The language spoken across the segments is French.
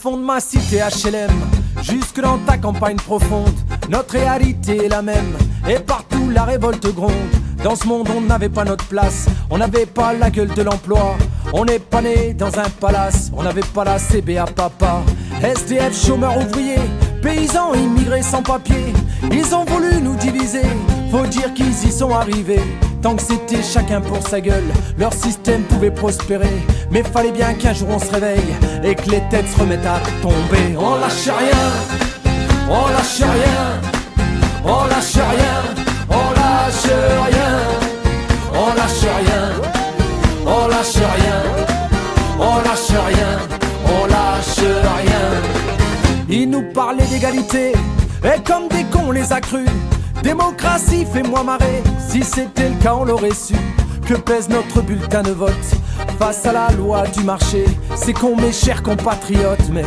fond de ma cité HLM, jusque dans ta campagne profonde, notre réalité est la même, et partout la révolte gronde. Dans ce monde on n'avait pas notre place, on n'avait pas la gueule de l'emploi, on n'est pas né dans un palace, on n'avait pas la CBA papa. SDF, chômeurs, ouvriers, paysans, immigrés sans papier, ils ont voulu nous diviser, faut dire qu'ils y sont arrivés. Tant que c'était chacun pour sa gueule, leur système pouvait prospérer. Mais fallait bien qu'un jour on se réveille et que les têtes se remettent à tomber. On lâche rien, on lâche rien, on lâche rien, on lâche rien, on lâche rien, on lâche rien, on lâche rien, on lâche rien. Ils nous parlaient d'égalité et comme des cons on les a crus. Démocratie, fais-moi marrer, si c'était le cas on l'aurait su. Que pèse notre bulletin de vote face à la loi du marché? C'est con mes chers compatriotes, mais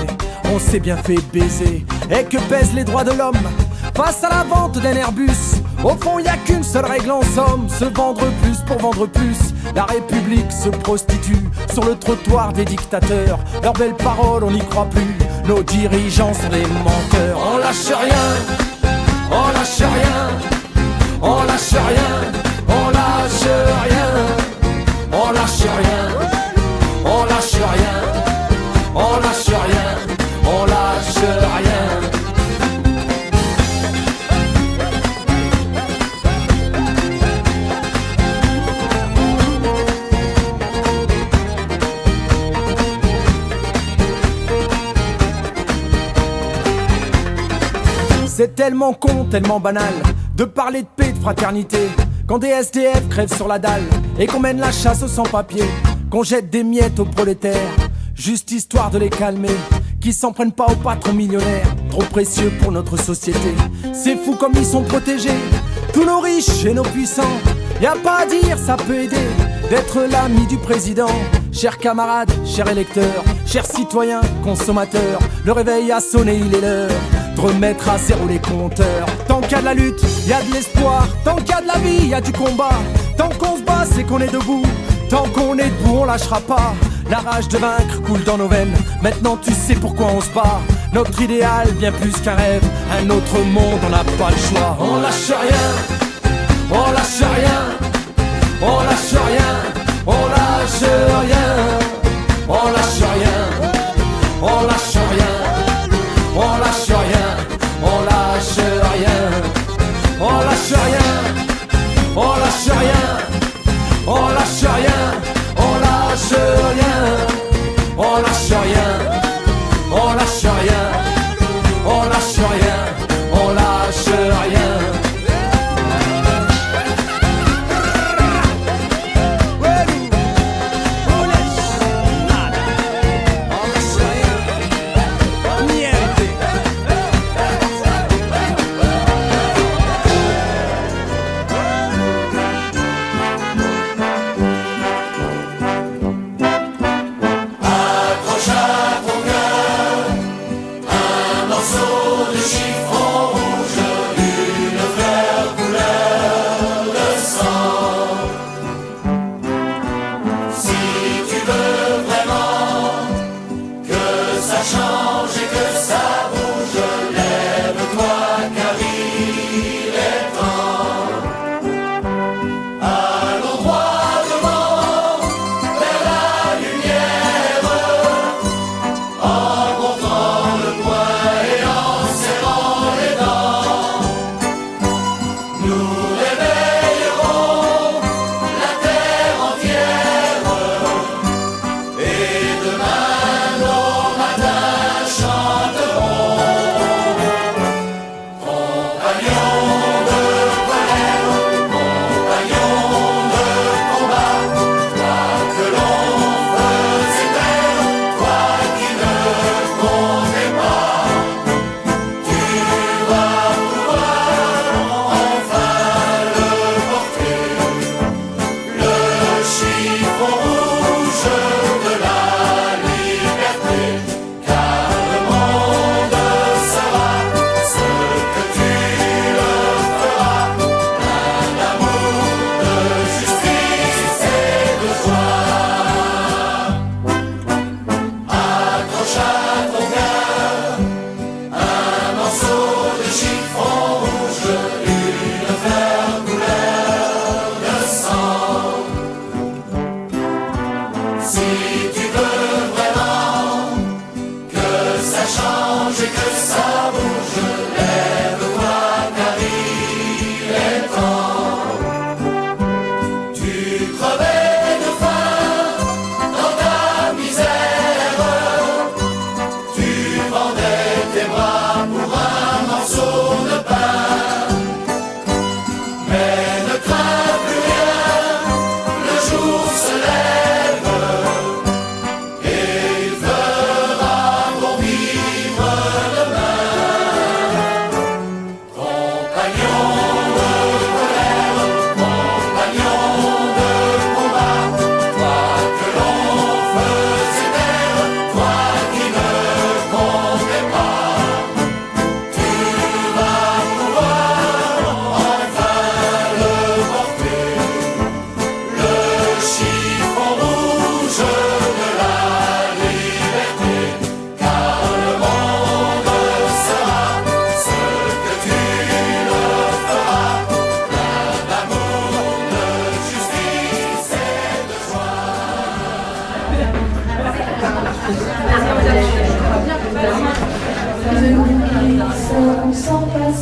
on s'est bien fait baiser. Et que pèsent les droits de l'homme face à la vente d'un Airbus? Au fond y a qu'une seule règle en somme, se vendre plus pour vendre plus. La République se prostitue sur le trottoir des dictateurs. Leurs belles paroles on n'y croit plus, nos dirigeants sont des menteurs. On lâche rien, on lâche rien, on lâche rien, on lâche rien, on lâche rien, on lâche rien, on lâche rien, on lâche rien. C'est tellement con, tellement banal de parler de paix, de fraternité, quand des SDF crèvent sur la dalle et qu'on mène la chasse aux sans-papiers, qu'on jette des miettes aux prolétaires, juste histoire de les calmer, qui s'en prennent pas aux patrons millionnaires, trop précieux pour notre société. C'est fou comme ils sont protégés, tous nos riches et nos puissants. Y a pas à dire, ça peut aider d'être l'ami du président. Chers camarades, chers électeurs, chers citoyens, consommateurs, le réveil a sonné, il est l'heure de remettre à zéro les compteurs. Tant qu'il y a de la lutte, il y a de l'espoir. Tant qu'il y a de la vie, il y a du combat. Tant qu'on se bat, c'est qu'on est debout. Tant qu'on est debout, on lâchera pas. La rage de vaincre coule dans nos veines. Maintenant tu sais pourquoi on se bat. Notre idéal, bien plus qu'un rêve, un autre monde, on n'a pas le choix. On lâche rien, on lâche rien, on lâche rien, on lâche rien, on lâche rien, on lâche rien, on lâche rien, on lâche rien, on lâche rien, on lâche rien, on lâche rien, on lâche rien, on lâche rien, on lâche rien, on lâche rien, on lâche rien.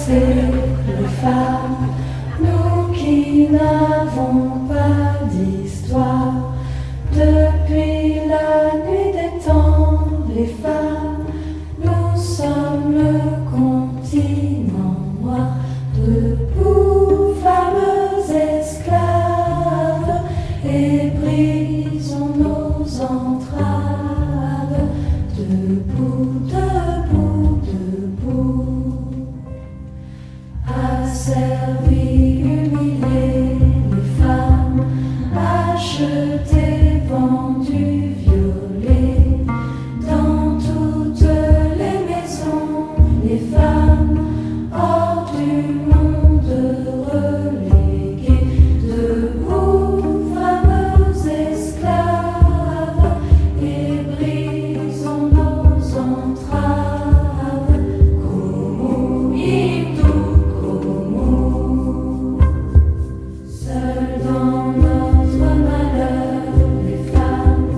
les femmes, nous qui n'avons pas d'histoire. Depuis la nuit des temps, les femmes, nous sommes le continent noir. Debout, femmes esclaves, et brisons nos entraves. Debout, debout, debout. Asservis, humiliés, les femmes, achetées, vendues, violées. Dans toutes les maisons, les femmes, hors du monde reléguées. Debout, femmes esclaves, et brisons nos entraves. Koumou, Hindou, Koumou. Seules dans notre malheur, les femmes,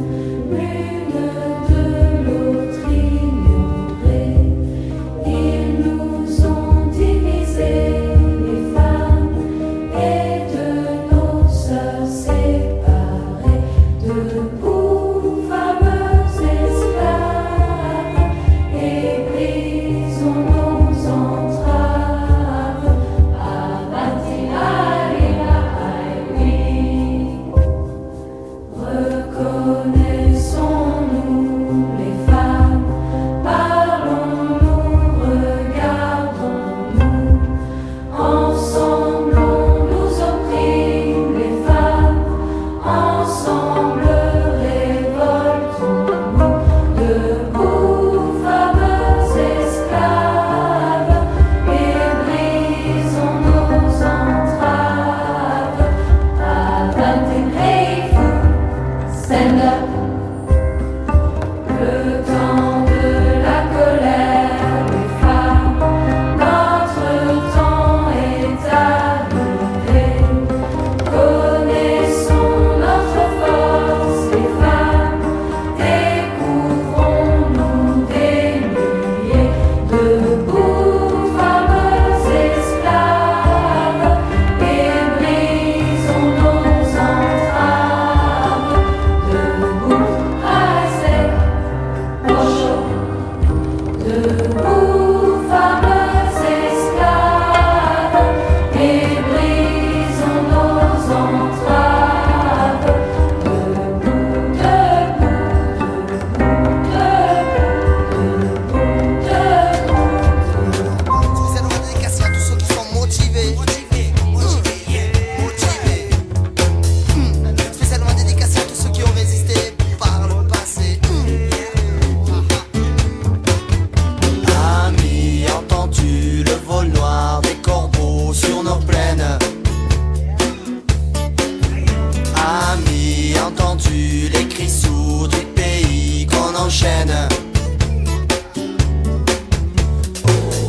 l'une de l'autre ignorées. Ils nous ont divisés, les femmes, et de nos sœurs séparées. Debout, femmes esclaves, et brisons nos entraves. Avati Alila Aïwi. Reconnaissons-nous les femmes, parlons-nous, regardons-nous. Ensemble on nous opprime les femmes, ensemble révoltons-nous. Debout, femmes esclaves, et brisons nos entraves. Avati Heifu, stand up. Le temps de la colère, les femmes, notre temps est arrivé. Connaissons notre force, les femmes, découvrons-nous des milliers. Debout, femmes esclaves, et brisons nos entraves. Debout, rasez, Osho. Debout, femmes esclaves, et brisons nos entraves. Debout, debout, debout, Spécialement dédicacé à tous ceux qui sont motivés. Motivés. Spécialement dédicacé à tous ceux qui ont résisté par le passé. Ami, entends-tu le vol noir des corbeaux sur nos plaines? Ami, entends-tu les cris sourds du pays qu'on enchaîne?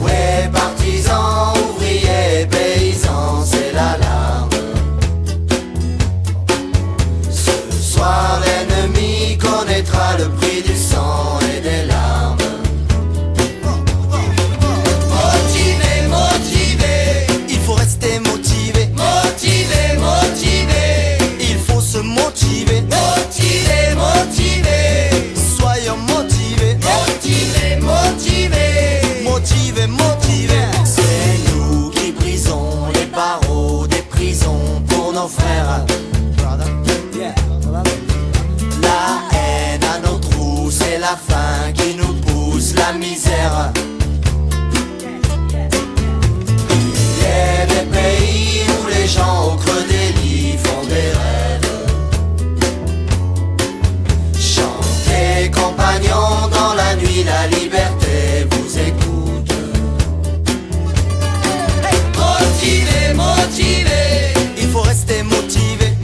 Ouais, partisans, ouvriers, paysans, c'est l'alarme. Ce soir, l'ennemi connaîtra le prix du sang et des larmes. Motivé, motivé, il faut rester motivé. Motivé, motivé, il faut se motiver. Motivé, motivé, soyons motivés. Motivé, motivé, motivé, motivé. C'est nous qui brisons les barreaux des prisons pour nos frères. La haine à nos trous, c'est la faim qui nous pousse la misère. Il y a des pays où les gens au creux des lits font des rêves. Chantez, compagnons, dans la nuit, la liberté vous écoute. Motivé, motivé, il faut rester motivé.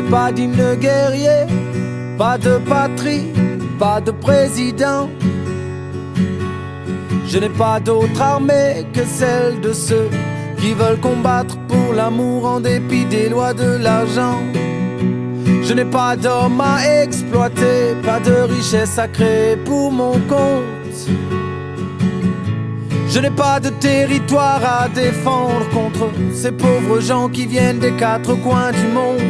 pas d'hymne guerrier, pas de patrie, pas de président. Je n'ai pas d'autre armée que celle de ceux qui veulent combattre pour l'amour en dépit des lois de l'argent. Je n'ai pas d'homme à exploiter, pas de richesse à créer pour mon compte. Je n'ai pas de territoire à défendre contre ces pauvres gens qui viennent des quatre coins du monde.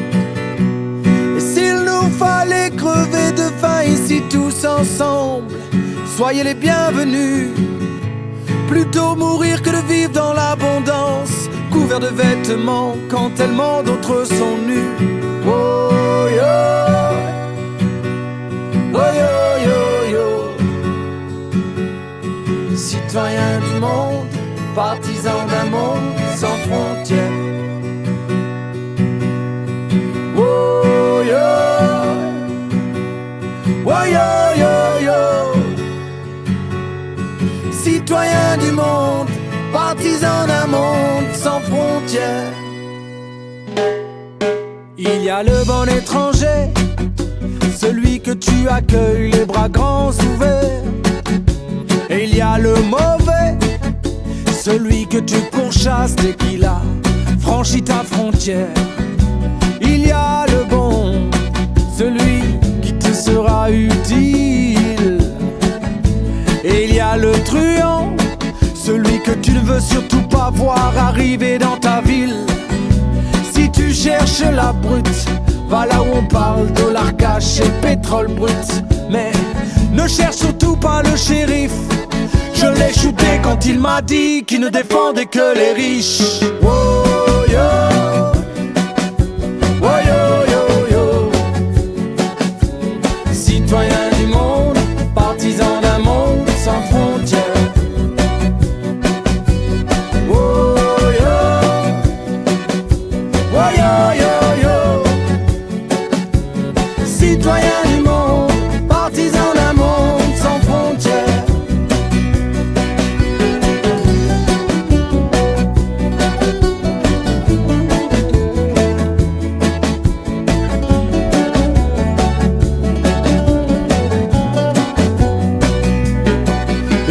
Et s'il nous fallait crever de faim ici tous ensemble, soyez les bienvenus. Plutôt mourir que de vivre dans l'abondance, couvert de vêtements quand tellement d'autres sont nus. Oh yo, oh yo yo yo. Citoyens du monde, partisans d'un monde sans frontières. Oh yo, oh yo yo yo. Citoyens du monde, partisans d'un monde sans frontières. Il y a le bon étranger, celui que tu accueilles les bras grands ouverts. Et il y a le mauvais, celui que tu pourchasses dès qu'il a franchi ta frontière. Il y a le bon, celui qui te sera utile. Et il y a le truand, celui que tu ne veux surtout pas voir arriver dans ta ville. Si tu cherches la brute, va là où on parle dollar cash et pétrole brut. Mais ne cherche surtout pas le shérif, je l'ai shooté quand il m'a dit qu'il ne défendait que les riches. Oh yo, oh yo yo yo. Citoyens du monde, partisans d'un monde sans frontières. Oh yo, oh yo yo yo. Citoyens du monde, partisans d'un monde sans frontières.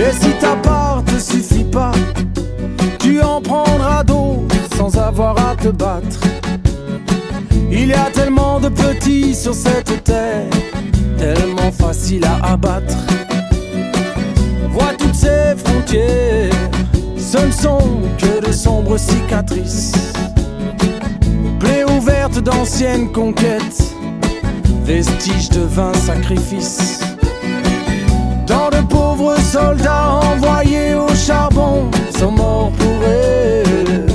Et si ta part te suffit pas, tu en prendras d'autres sans avoir à te battre. Il y a tellement de petits sur cette terre, tellement facile à abattre. Vois toutes ces frontières, ce ne sont que de sombres cicatrices, plaies ouvertes d'anciennes conquêtes, vestiges de vains sacrifices. Tant de pauvres soldats envoyés au charbon sont morts pour elle.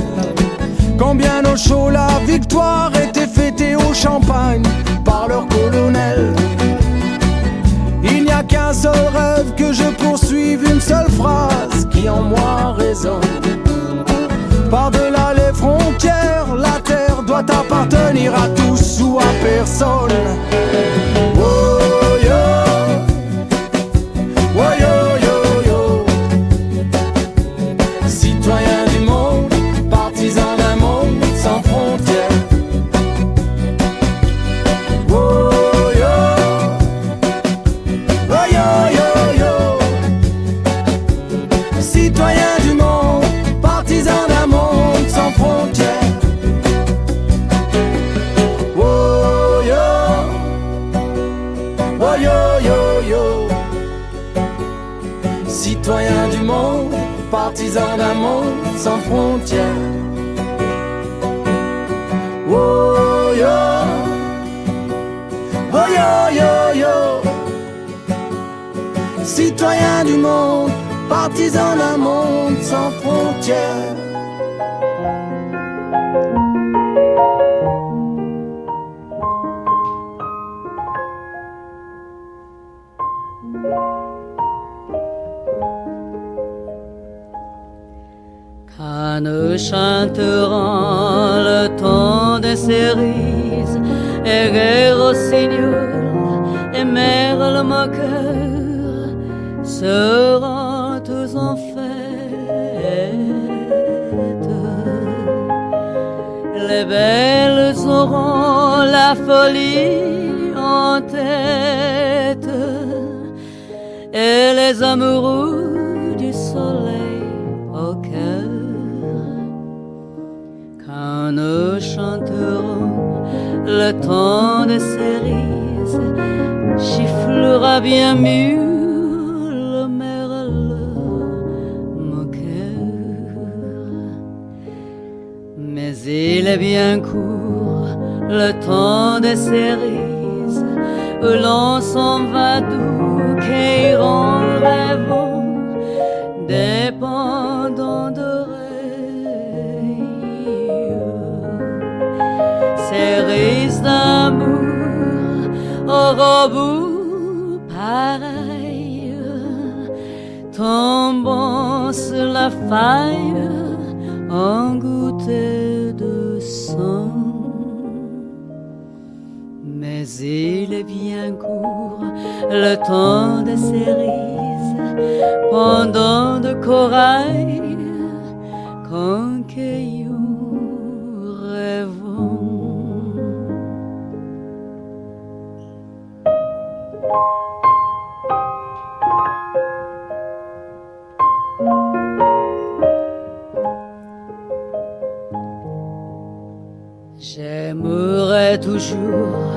Combien au chaud la victoire était fêtée au champagne par leur colonel. Il n'y a qu'un seul rêve que je poursuive, une seule phrase qui en moi résonne. Par-delà les frontières, la terre doit appartenir à tous ou à personne. Oh yo, oh yo yo yo. Citoyens du monde, partisans d'un monde sans frontières. Oh yo, oh yo yo yo. Citoyens du monde, partisans d'un monde sans frontières. Oh yo, oh yo yo yo. Citoyens du monde, partisans d'un monde sans frontières. Oh yo, oh yo yo yo. Citoyens du monde, partisans d'un monde sans frontières. Cannes chantera le temps des cerises, et guerre rossignol, et merle moqueur sera tous en fête. Les belles auront la folie en tête et les amoureux du soleil au cœur. Quand nous chanterons le temps des cerises, chifflera bien mieux le merle moqueur. Mais il est bien court le temps des cerises, où l'on s'en va doux, qu'iront rêvant, dépendant d'oreilles. Cerises d'amour au robot pareil, tombant sur la faille en gouttes de sang. Mais il est bien court le temps des cerises, pendant de corail, concueillons rêvons. J'aimerai toujours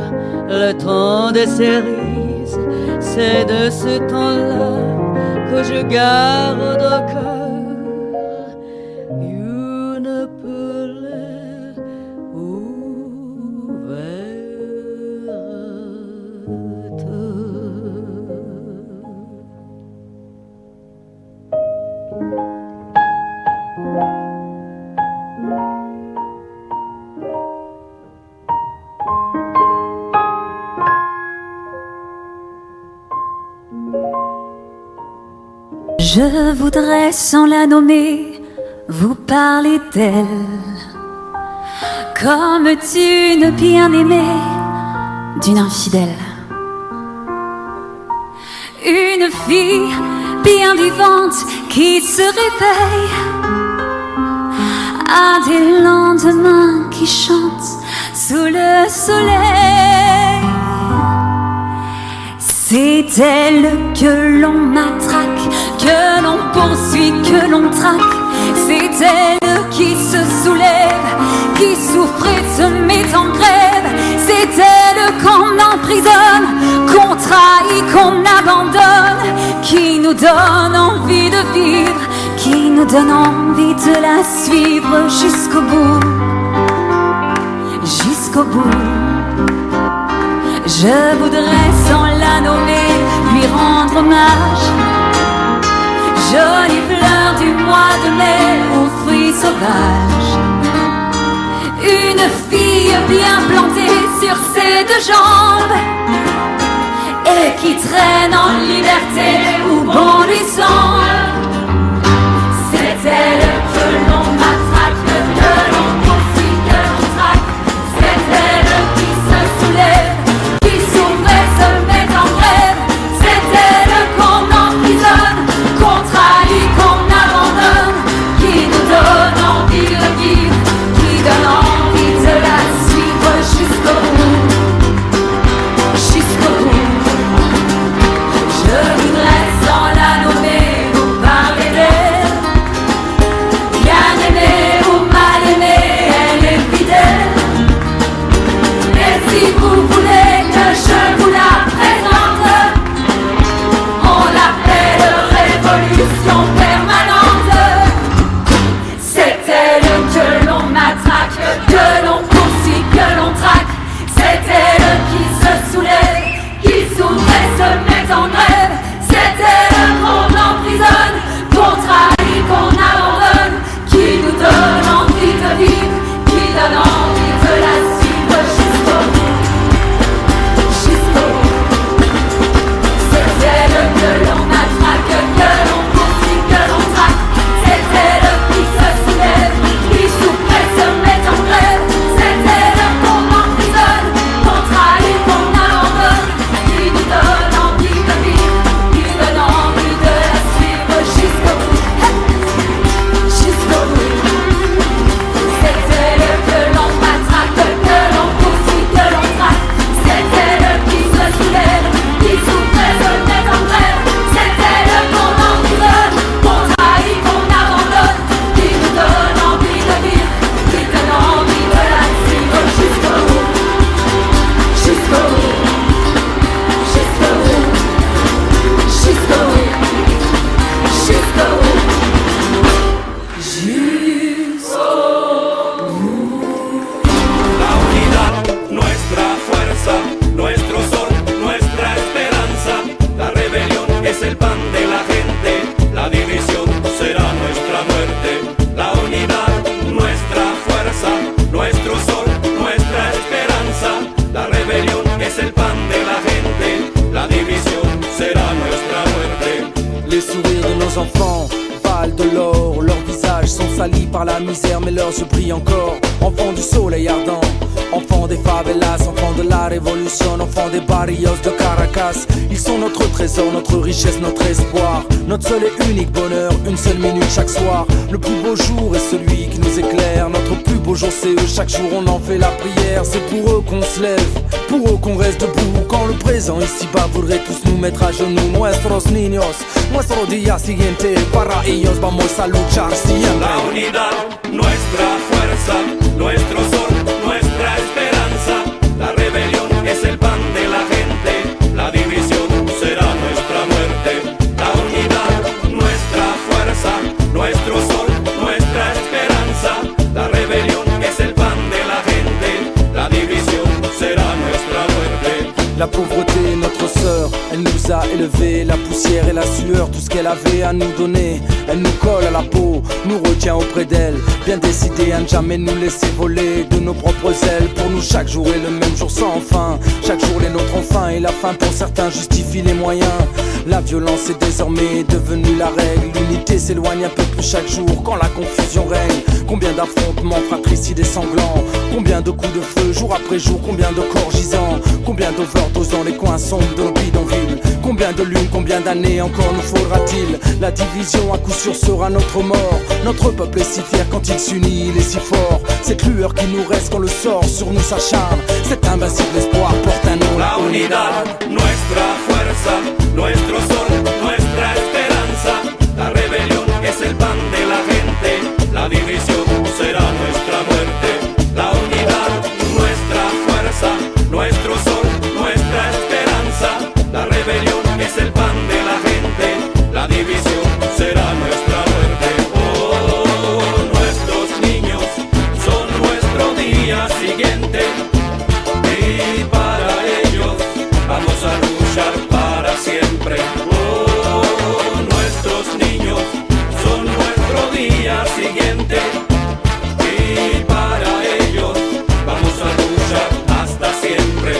le temps des cerises, c'est de ce temps-là que je garde au cœur une plaie ouverte. Je voudrais, sans la nommer, vous parler d'elle comme d'une bien-aimée, d'une infidèle. Une fille bien vivante qui se réveille à des lendemains qui chantent sous le soleil. C'est elle que l'on matraque, que l'on poursuit, que l'on traque. C'est elle qui se soulève, qui souffre et se met en grève. C'est elle qu'on emprisonne, qu'on trahit, qu'on abandonne, qui nous donne envie de vivre, qui nous donne envie de la suivre jusqu'au bout, jusqu'au bout. Je voudrais, sans la nommer, lui rendre hommage. Jolie fleur du mois de mai aux fruits sauvages. Une fille bien plantée sur ses deux jambes et qui traîne en liberté où bon lui semble. C'est elle que l'on matraque, que l'on poursuit, que l'on traque. C'est elle qui se soulève, qui s'ouvre et se met en grève. C'est elle qu'on emprisonne, qu'on trahit, qu'on abandonne, qui nous donne envie de vivre, qui donne envie de la suivre jusqu'au bout, jusqu'au bout. Je voudrais, sans la nommer, vous parler La unidad, nuestra fuerza, nuestro sol, nuestra esperanza. La rebelión es el pan de la gente, la división será nuestra muerte. La unidad, nuestra fuerza, nuestro sol, nuestra esperanza. La rebelión es el pan de la gente, la división será nuestra muerte. Les sourires de nos enfants valent de l'or. Leurs visages sont salis par la misère, mais leurs yeux brillent encore. Enfants du soleil ardent, enfants des favelas, enfants de la révolution, enfants des barrios de Caracas. Ils sont notre trésor, notre richesse, notre espoir, notre seul et unique bonheur, une seule minute chaque soir. Le plus beau jour est celui qui nous éclaire. Notre plus beau jour c'est eux, chaque jour on en fait la prière. C'est pour eux qu'on se lève, pour eux qu'on reste debout. Quand le présent ici-bas voudrait tous nous mettre à genoux. Nuestros niños, nuestro día siguiente, para ellos vamos a luchar siempre. La unidad, nuestra fuerza, nuestro sol, nuestra esperanza. La rebelión es el pan de la gente, la división será nuestra muerte. La unidad, nuestra fuerza, nuestro sol, nuestra esperanza. La rebelión es el pan de la gente, la división será nuestra muerte. La pauvreté est notre sœur, elle nous a élevés. La poussière et la sueur, tout ce qu'elle avait à nous donner. Elle nous colle à la peau, nous retient auprès d'elle. Bien décidée à ne jamais nous laisser voler de nos propres ailes. Pour nous chaque jour est le même jour sans fin. Chaque jour les nôtres enfin, et la fin pour certains justifie les moyens. La violence est désormais devenue la règle. L'unité s'éloigne un peu plus chaque jour quand la confusion règne. Combien d'affrontements fratricides et sanglants, combien de coups de feu jour après jour, combien de corps gisants, combien d'overdoses dans les coins sombres de nos bidonvilles. Combien de lunes, combien d'années encore nous faudra-t-il? La division à coup sûr sera notre mort. Notre peuple est si fier quand il s'unit, il est si fort. Cette lueur qui nous reste quand le sort sur nous s'acharne. Cet invincible espoir porte un nom, la unidad, nuestra fuerza, nuestro sol, nuestra esperanza. La rebelión es el pan de la gente, la división será nuestra muerte. La unidad, nuestra fuerza, nuestro sol, nuestra esperanza. La rebelión es el pan de la gente, la división será nuestra muerte. Oh, nuestros niños son nuestro día siguiente, y para ellos vamos a luchar para siempre. Oh, nuestros niños son nuestro día siguiente, y para ellos vamos a luchar hasta siempre.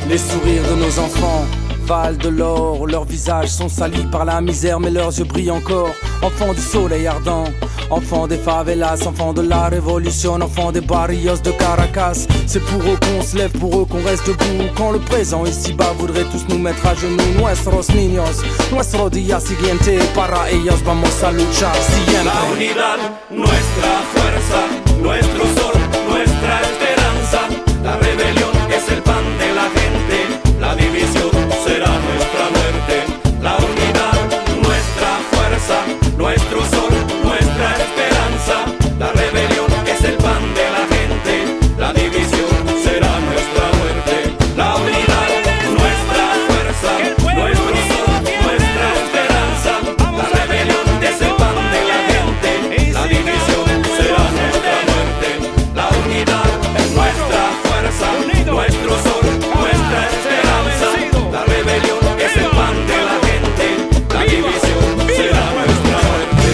Les sourires de nos enfants valent de l'or. Leurs visages sont salis par la misère, mais leurs yeux brillent encore. Enfants du soleil ardent, enfants des favelas, enfants de la révolution, enfants des barrios de Caracas. C'est pour eux qu'on se lève, pour eux qu'on reste debout. Quand le présent ici-bas voudrait tous nous mettre à genoux. Nuestros niños, nuestro día siguiente, para ellos vamos a luchar siempre. La unidad, nuestra fuerza, nuestro sol, nuestra esperanza. La rebelión es el pan de la gente, la división será nuestra muerte. La unidad, nuestra fuerza, nuestro sol, nuestra esperanza. La rebelión es el pan de la gente, la división será nuestra muerte. La unidad, nuestra fuerza, nuestro sol, nuestra esperanza. La rebelión es el pan de la gente, la división será nuestra muerte. La unidad, nuestra fuerza, nuestro sol, nuestra esperanza. La rebelión es el pan de la gente, la división será nuestra muerte.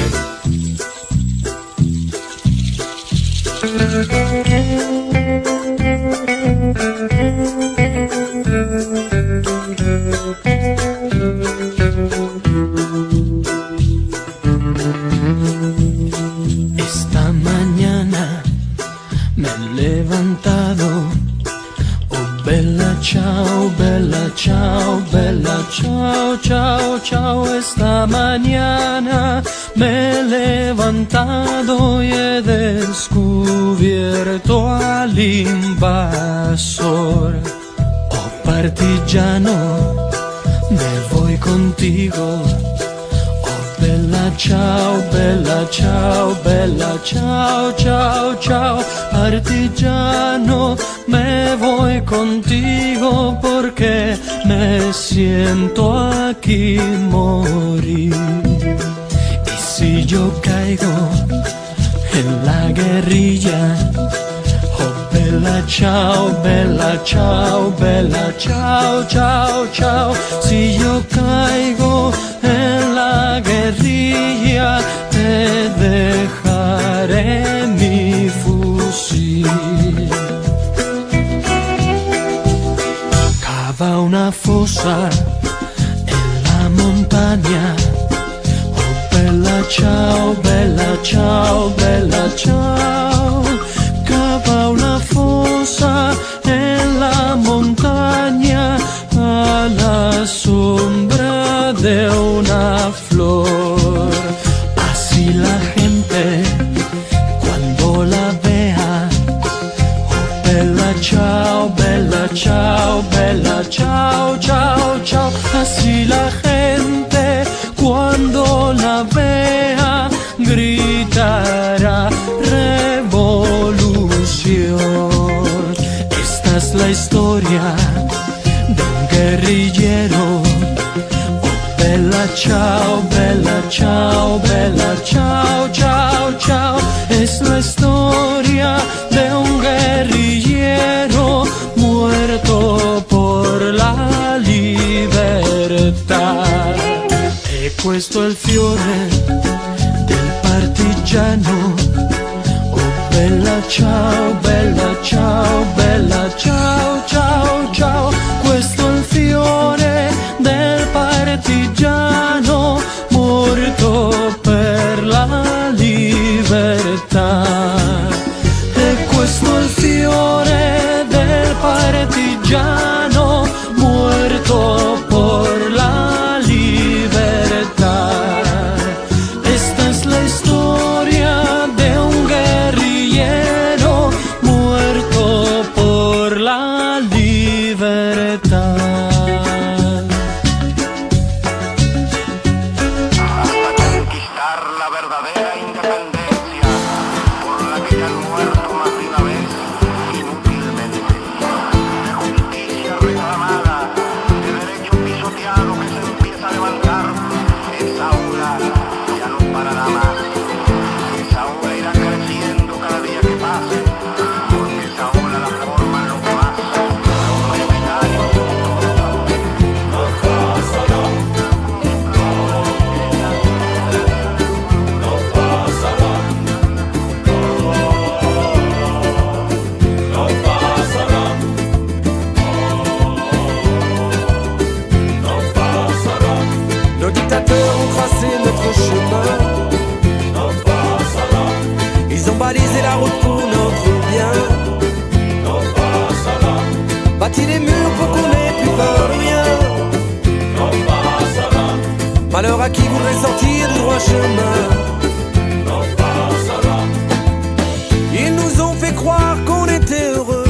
Esta mañana me he levantado. Oh, bella ciao, bella ciao, bella ciao, ciao, ciao. Esta mañana me he levantado y he descubierto al invasor. Oh, partigiano, me voy contigo. Oh, bella ciao, bella ciao, bella ciao, ciao, ciao. Partigiano, me voy contigo porque me siento aquí morir. Y si yo caigo, guerrilla. Oh bella ciao, bella ciao, ciao, ciao. Si yo caigo en la guerrilla, te dejaré mi fusil. Cava una fosa en la montaña. Oh bella ciao, bella ciao, bella ciao. Cava una fosa en la montaña a la sombra de una flor. Así la gente cuando la vea, oh bella ciao, bella ciao, bella ciao, ciao, ciao. Así la gente cuando la vea gritará revolución. Esta es la historia de un guerrillero. Oh bella ciao, bella ciao, bella ciao, ciao, ciao. Es la historia de un guerrillero muerto por la libertà. E questo è il fiore del partigiano. Oh bella ciao, bella ciao, bella ciao, ciao, ciao. Questo è il fiore del partigiano morto per la libertà. E questo è il fiore del partigiano muerto por la libertà. Esta es la historia de un guerrillero muerto por la libertad. Hasta conquistar la verdadera independencia, por la que ya han muerto más de una vez inútilmente. De justicia reclamada, de derecho pisoteado que se empieza a levantar, esa ola ya no parará más. Esa ola irá creciendo cada día que pase, porque esa ola la forman los más, los universitarios. No pasará, no pasará, no pasará, no pasará, Nos dictateurs ont tracé notre chemin. no pasará, Ils ont balisé la route pour notre bien. no pasará, Bâti des murs pour qu'on n'ait plus peur de rien. no pasará, Malheur à qui voudrait sortir du droit chemin. no pasará, Ils nous ont fait croire qu'on était heureux.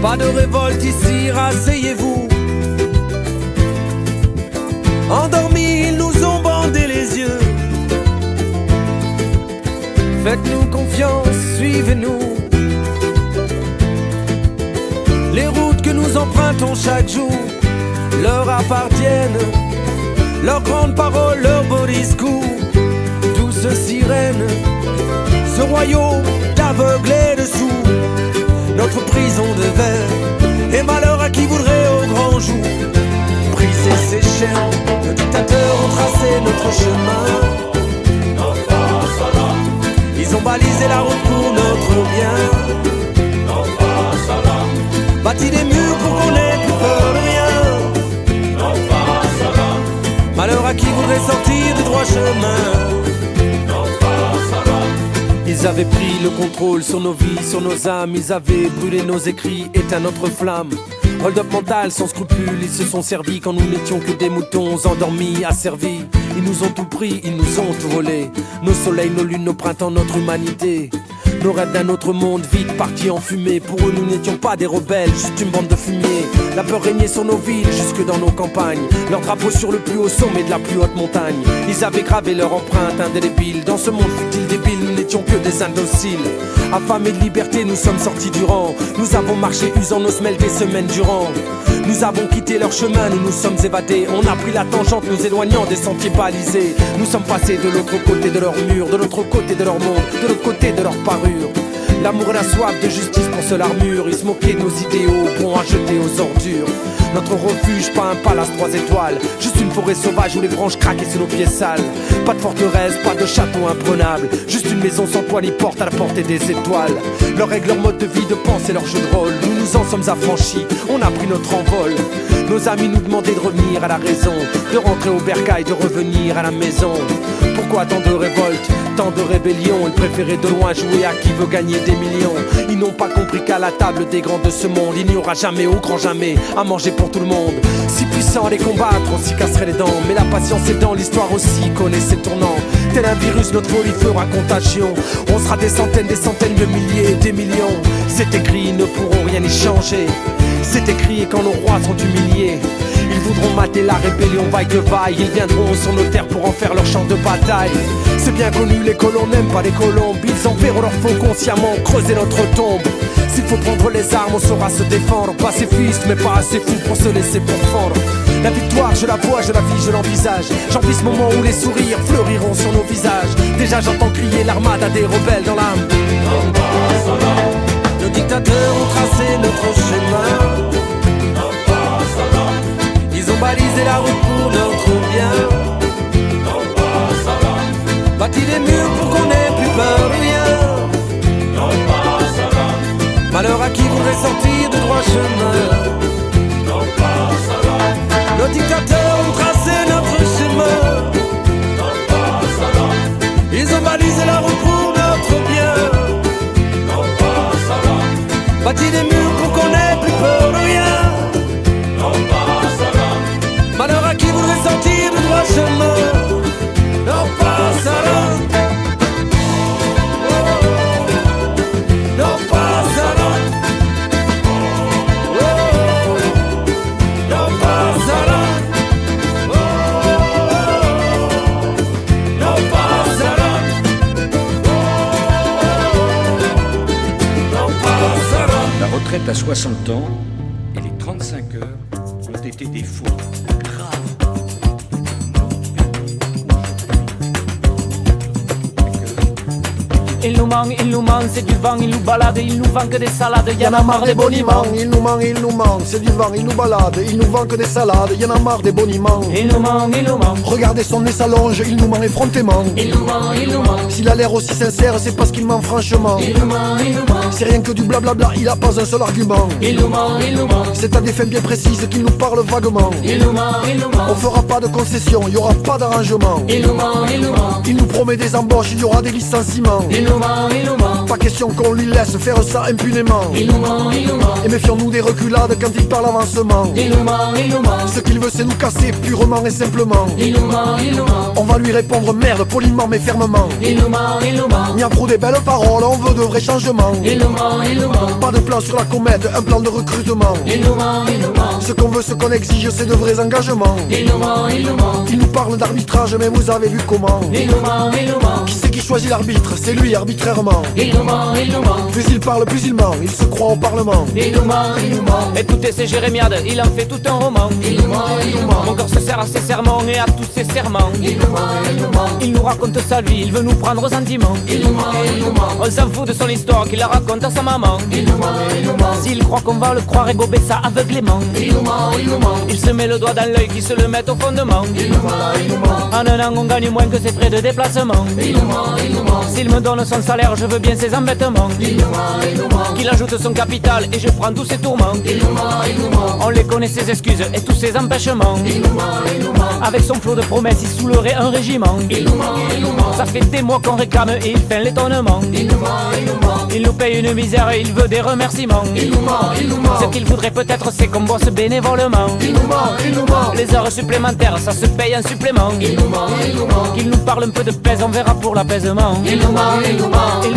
Pas de révolte ici, rasseyez-vous. Endormis, ils nous ont bandé les yeux. Faites-nous confiance, suivez-nous. Les routes que nous empruntons chaque jour leur appartiennent. Leurs grandes paroles, leurs beaux discours, douces sirènes. Ce royaume d'aveuglés et de sourds, notre prison de verre. Et malheur à qui voudrait au grand jour briser ses chaînes. Nos dictateurs ont tracé notre chemin. no pasará, Ils ont balisé la route pour notre bien. no pasará, Bâti des murs pour qu'on n'ait plus peur de rien. no pasará, Malheur à qui voudrait sortir du droit chemin. no pasará, Ils avaient pris le contrôle sur nos vies, sur nos âmes. Ils avaient brûlé nos écrits, éteint notre flamme. Hold-up mental, sans scrupules, ils se sont servis quand nous n'étions que des moutons endormis, asservis. Ils nous ont tout pris, ils nous ont tout volé. Nos soleils, nos lunes, nos printemps, notre humanité. Nos rêves d'un autre monde, vite partis en fumée. Pour eux, nous n'étions pas des rebelles, juste une bande de fumier. La peur régnait sur nos villes, jusque dans nos campagnes. Leur drapeau sur le plus haut sommet de la plus haute montagne. Ils avaient gravé leur empreinte indélébile. Dans ce monde fut-il débile, nous n'étions que des indociles. Affamés de liberté, nous sommes sortis du rang. Nous avons marché usant nos semelles des semaines durant. Nous avons quitté leur chemin, nous nous sommes évadés. On a pris la tangente, nous éloignant des sentiers balisés. Nous sommes passés de l'autre côté de leur mur, de l'autre côté de leur monde, de l'autre côté de leur parure. L'amour et la soif de justice pour seule armure. Ils se moquaient de nos idéaux, bons à jeter aux ordures. Notre refuge, pas un palace 3 étoiles, juste une forêt sauvage où les branches craquaient sous nos pieds sales. Pas de forteresse, pas de château imprenable, juste une maison sans toit ni porte à la portée des étoiles. Leurs règles, leur mode de vie, de pensée, leur jeu de rôle, nous nous en sommes affranchis, on a pris notre envol. Nos amis nous demandaient de revenir à la raison, de rentrer au bercail, de revenir à la maison. Pourquoi tant de révoltes, tant de rébellions? Ils préféraient de loin jouer à qui veut gagner des millions. Ils n'ont pas compris qu'à la table des grands de ce monde, il n'y aura jamais, au grand jamais, à manger pour tout le monde. Si puissant à les combattre, on s'y casserait les dents. Mais la patience est dans l'histoire aussi, connaît ses tournants. Tel un virus, notre folie fera contagion. On sera des centaines de milliers, des millions. C'est écrit, ils ne pourront rien y changer. C'est écrit, et quand nos rois sont humiliés, ils voudront mater la rébellion vaille que vaille. Ils viendront sur nos terres pour en faire leur champ de bataille. C'est bien connu, les colons n'aiment pas les colombes. Ils enverront leur faux consciemment, creuser notre tombe. S'il faut prendre les armes, on saura se défendre. Pacifiste, mais pas assez fou pour se laisser pourfendre. La victoire, je la vois, je la vis, je l'envisage. J'envie ce moment où les sourires fleuriront sur nos visages. Déjà j'entends crier l'armade à des rebelles dans l'âme. Nos dictateurs ont tracé notre chemin. Ils ont balisé la route pour notre bien. Bâti des murs pour qu'on ait plus peur de rien. Malheur à qui voudrait sortir du droit chemin. Nos dictateurs ont tracé notre chemin. Ils ont balisé la route pour notre bien. Bâti des murs pour qu'on ait plus peur de rien. Malheur à qui voudrait sortir du droit chemin. Non passeront. Non passeront. Non passeront. Non passeront. Non passeront. La retraite à 60 ans et les 35 heures ont été des fautes graves. Il nous manque, c'est du vent, il nous balade, il nous vend que des salades, y'en a marre des boniments. Il nous manque, c'est du vent, il nous balade, il nous vend que des salades, y'en a marre des boniments. Il nous manque. Regardez son nez s'allonge, il nous ment effrontément. Il nous manque. S'il a l'air aussi sincère, c'est parce qu'il ment franchement. Il nous manque. C'est rien que du blablabla, il a pas un seul argument. Il nous manque. C'est à des fins bien précises qu'il nous parle vaguement. Il nous manque. On fera pas de concessions, il y aura pas d'arrangement. Il nous manque. Il nous promet des embauches, il y aura des licenciements. Il nous manque. Pas question qu'on lui laisse faire ça impunément. Il nous manque. Et méfions-nous des reculades quand il parle avancement. Il nous manque. Ce qu'il veut c'est nous casser purement et simplement. Il nous manque. On va lui répondre merde poliment mais fermement. Il nous manque. Ni pour des belles paroles, on veut de vrais changements. Il nous manque. Pas de plan sur la comète, un plan de recrutement. Il nous manque. Ce qu'on veut, ce qu'on exige, c'est de vrais engagements. Il nous manque. Il nous parle d'arbitrage, mais vous avez vu comment. Il nous manque. Qui c'est qui choisit l'arbitre? C'est lui arbitrairement. Il nous manque. Plus il parle, plus il ment, il se croit au parlement. Il nous manque. Écoutez, c'est Jérémiade, il en fait tout un roman. Il nous manque. Mon corps se sert à ses serments et à tous ses serments. Il nous manque. Il nous raconte sa vie, il veut nous prendre aux sentiments. Il nous manque. On s'en fout de son histoire qu'il la raconte à sa maman. Il nous manque. S'il croit qu'on va le croire et gober ça aveuglément. Il nous manque. Il se met le doigt dans l'œil qui se le met au fondement. Il nous manque. En un an on gagne moins que ses frais de déplacement. Il nous manque. S'il me donne son salaire, je veux bien ses embêtements. Il nous manque. Qu'il ajoute son capital et je prends tous ses tourments. Il nous manque. On les connaît ses excuses et tous ses empêchements. Il nous manque. Avec son flot de promesses, il saoulerait un régiment. Il nous manque. Ça fait des mois qu'on réclame et il fait l'étonnement. Il nous manque. Il nous paye une misère et il veut des remerciements. Il nous manque. Ce qu'il voudrait peut-être, c'est qu'on bosse bénévolement. Il nous manque. Les heures supplémentaires, ça se paye en supplément. Il nous manque. Qu'il nous parle un peu de pèse, on verra pour la paix. nerveusement. Il nous ment, il nous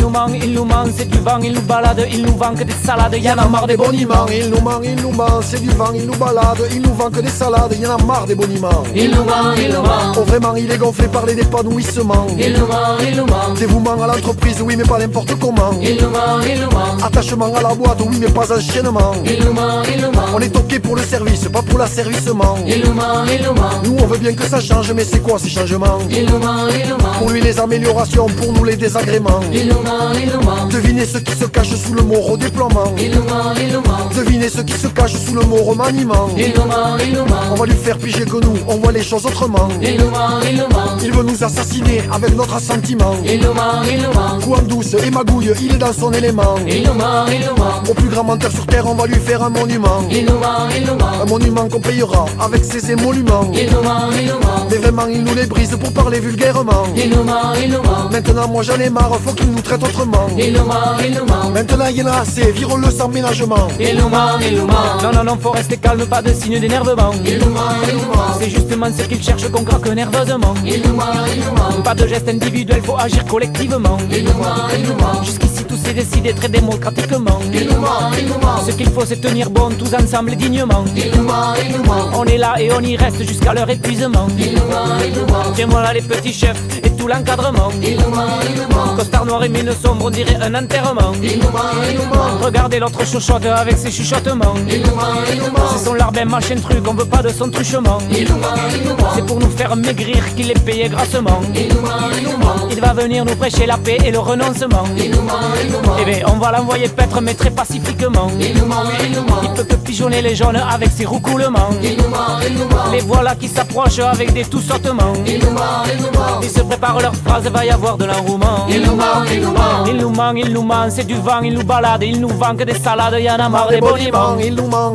ment. Il nous ment, c'est du vent, il nous balade, il nous vend que des salades, y en a marre des boniments. Il nous ment, c'est du vent, il nous balade, il nous vend que des salades, y en a marre des boniments. Il nous ment, il nous ment. Oh vraiment, il est gonflé par les épanouissements. Il nous ment, il nous ment. Dévouement à l'entreprise, oui mais pas n'importe comment. Il nous ment, il nous ment. Attachement à la boîte, oui mais pas enchaînement. Il nous ment, il nous ment. On est ok pour le service, pas pour l'asservissement. Il nous ment, il nous ment. Nous on veut bien que ça change, mais c'est quoi ces changements? Il nous ment, il nous ment. Pour lui les améliorations, pour nous les désagréments. Il nous ment, il nous ment. Devinez ce qui se cache sous le mot redéploiement. Il nous ment, il nous ment. Devinez ce qui se cache sous le mot remaniement. Il nous ment, il nous ment. On va lui faire piger que nous, on voit les choses autrement. Il nous ment, il nous ment. Il veut nous assassiner avec notre assentiment. Il nous ment, il nous ment. Coup en douce et magouille, il est dans son élément. Il nous ment, il nous ment. Au plus grand menteur sur terre, on va lui faire un monument. Il nous ment, il nous ment. Un monument qu'on payera avec ses émoluments. Il nous ment, il nous ment. Mais vraiment il nous les brise pour parler vulgairement. Il nous ment, il nous ment. Maintenant moi j'en ai marre, faut qu'il nous traite autrement. Il nous ment, il nous ment. Maintenant il y en a assez, virons-le sans ménagement. Il nous ment, il nous ment. Non, non, non, faut rester calme, pas de signe d'énervement. Il nous ment, il nous ment. C'est justement ce qu'il cherche qu'on craque nerveusement. Il nous ment, il nous ment. Pas de geste individuel, faut agir collectivement. Il nous ment, il nous ment. Jusqu'ici tout s'est décidé très démocratiquement. Il nous ment, il nous ment. Ce qu'il faut c'est tenir bon tous ensemble et dignement. Il nous ment, il nous ment. On est là et on y reste jusqu'à leur épuisement. Il nous ment, il nous ment. Tiens voilà les petits chefs et tout l'encadrement. Il nous ment, il nous ment. Costard noir et mine sombre, on dirait un enterrement. Il nous ment, il nous ment. Regardez l'autre chuchote avec ses chuchotements. Il nous ment, il nous ment. C'est son larbin machin truc, on veut pas de son truchement. Il nous ment, il nous ment. C'est pour nous faire maigrir qu'il est payé grassement. Il nous ment, il nous ment. Il va venir nous prêcher la paix et le renoncement. Il nous ment, il nous ment. Eh ben on va l'envoyer paître mais très pacifiquement. Il nous ment, il nous ment. Il peut que pigeonner les jaunes avec ses roucoulements. Il nous ment, il nous ment. Les voilà qui s'approchent avec des tout sautements. Il nous ment, il nous ment. Ils se préparent leurs phrases, va y avoir de l'enrouement. Il nous ment, il nous ment. Il nous ment, il nous ment, c'est du vent, il nous balade, il nous vend que des salades, y en a marre des boniments. Il nous ment,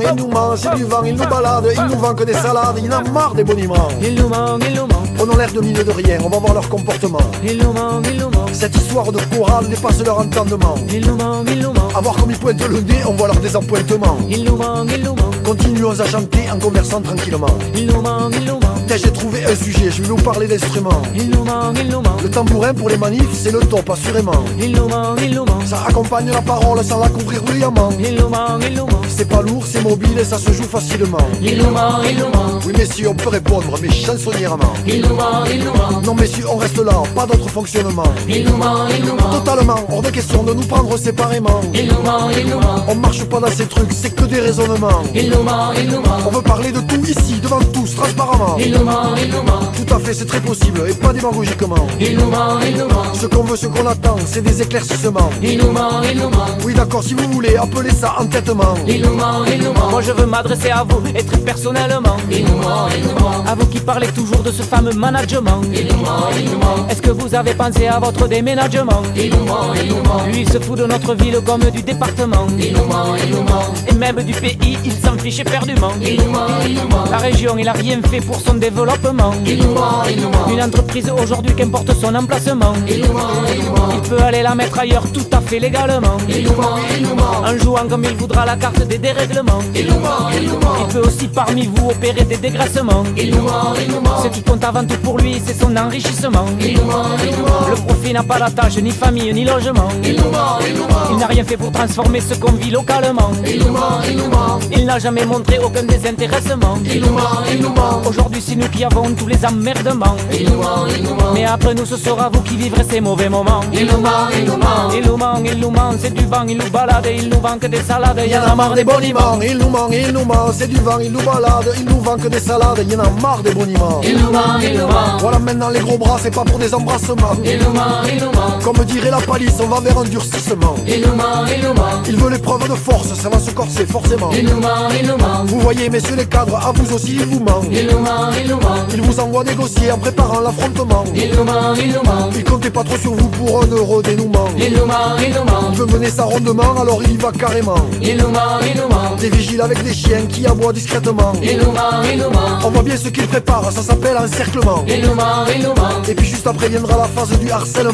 c'est du vent, il nous balade, il nous vend que des salades, il en a marre des boniments. Il nous ment, il nous ment. Prenons l'air de mine de rien, on va voir leur comportement. Il nous ment, il nous ment. Cette histoire de chorale dépasse leur entendement. Il nous ment, il nous ment. A voir comme ils pointent le nez, on voit leur désappointement. Il nous ment, il nous ment. Continuons à chanter en conversant tranquillement. Il nous ment, il nous ment. J'ai trouvé un sujet, je vais vous parler d'instruments. Il nous ment, il nous ment. Le tambourin pour les manifs, c'est le top assurément. Il nous ment, il nous ment. Ça accompagne la parole sans la couvrir brillamment. Il nous ment, il nous ment. C'est pas lourd, c'est mobile et ça se joue facilement. Il nous ment, il nous ment. Oui messieurs, on peut répondre, mais chansonnièrement. Il nous ment, il nous ment. Non messieurs, on reste là, pas d'autre fonctionnement. Il nous ment, il nous ment. Totalement, hors de question de nous prendre séparément. Il nous ment, il nous ment. On marche pas dans ces trucs, c'est que des raisonnements. Il nous ment, il nous ment. On veut parler de tout ici, devant tous, transparentement. Il nous ment, il nous ment. Tout à fait, c'est très possible, et pas démagogiquement. Il nous ment, il nous ment. Ce qu'on veut, ce qu'on attend, c'est des éclaircissements. Il nous ment, il nous ment. Oui d'accord, si vous voulez, appelez ça entêtement. Il nous ment, il nous ment. Moi je veux m'adresser à vous et très personnellement. Il nous ment, il nous ment. À vous qui parlez toujours de ce fameux management. Il nous ment, il nous ment. Est-ce que vous avez pensé à votre déménagement? Il nous ment, il nous ment. Lui il se fout de notre ville comme du département. Il nous ment, il nous ment. Et même du pays, il s'en fiche éperdument. Il nous ment, il nous ment. La région, il a rien fait pour son développement. Il nous ment, il nous ment. Une entreprise aujourd'hui qu'importe son emplacement. Il nous ment, il nous ment. Il peut aller la mettre ailleurs tout à fait légalement. Il nous ment, il nous ment. En jouant comme il voudra la carte des dérèglements. Il nous ment, il nous ment. Il peut aussi parmi vous opérer des dégraissements. Il nous ment, il nous ment. Ce qui compte avant tout pour lui, c'est son enrichissement. Il nous ment, il nous ment. Le profit n'a pas d'attache, ni famille, ni logement. Il nous ment, il nous ment. Il n'a rien fait pour transformer ce qu'on vit localement. Il nous ment, il nous ment. Il n'a jamais montré aucun désintéressement. Il nous ment, il nous ment. Aujourd'hui c'est nous qui avons tous les emmerdements. Il nous ment, il nous ment. Mais après nous ce sera vous qui vivrez ces mauvais moments. Il nous ment, il nous ment. Il nous ment, il nous ment, c'est du vent, il nous balade, il nous vend que des salades, Il y en a marre des boniments. Il nous ment, c'est du vent, il nous balade, il nous vend que des salades, il y en a marre des boniments. Il nous ment, il nous ment. Voilà maintenant les gros bras, c'est pas pour des embrassements. Il nous ment, il nous ment. Comme dirait la palisse, on va vers un durcissement. Il nous ment, il nous ment. Il veut l'épreuve de force, ça va se corser forcément. Il nous ment, il nous ment. Vous voyez messieurs les cadres, à vous aussi il vous ment. Il nous ment, il nous ment. Il vous envoie négocier en préparant l'affrontement. Il nous ment, il nous ment. Il comptait pas trop sur vous pour un heureux dénouement. Il nous ment, il nous ment. Il veut mener ça rondement, alors il y va carrément. Il nous ment, il nous ment. Des vigiles avec des chiens qui aboient discrètement. Il nous ment, il nous ment. On voit bien ce qu'il prépare, ça s'appelle encerclement. Il nous ment, il nous ment. Et puis juste après viendra la phase du harcèlement.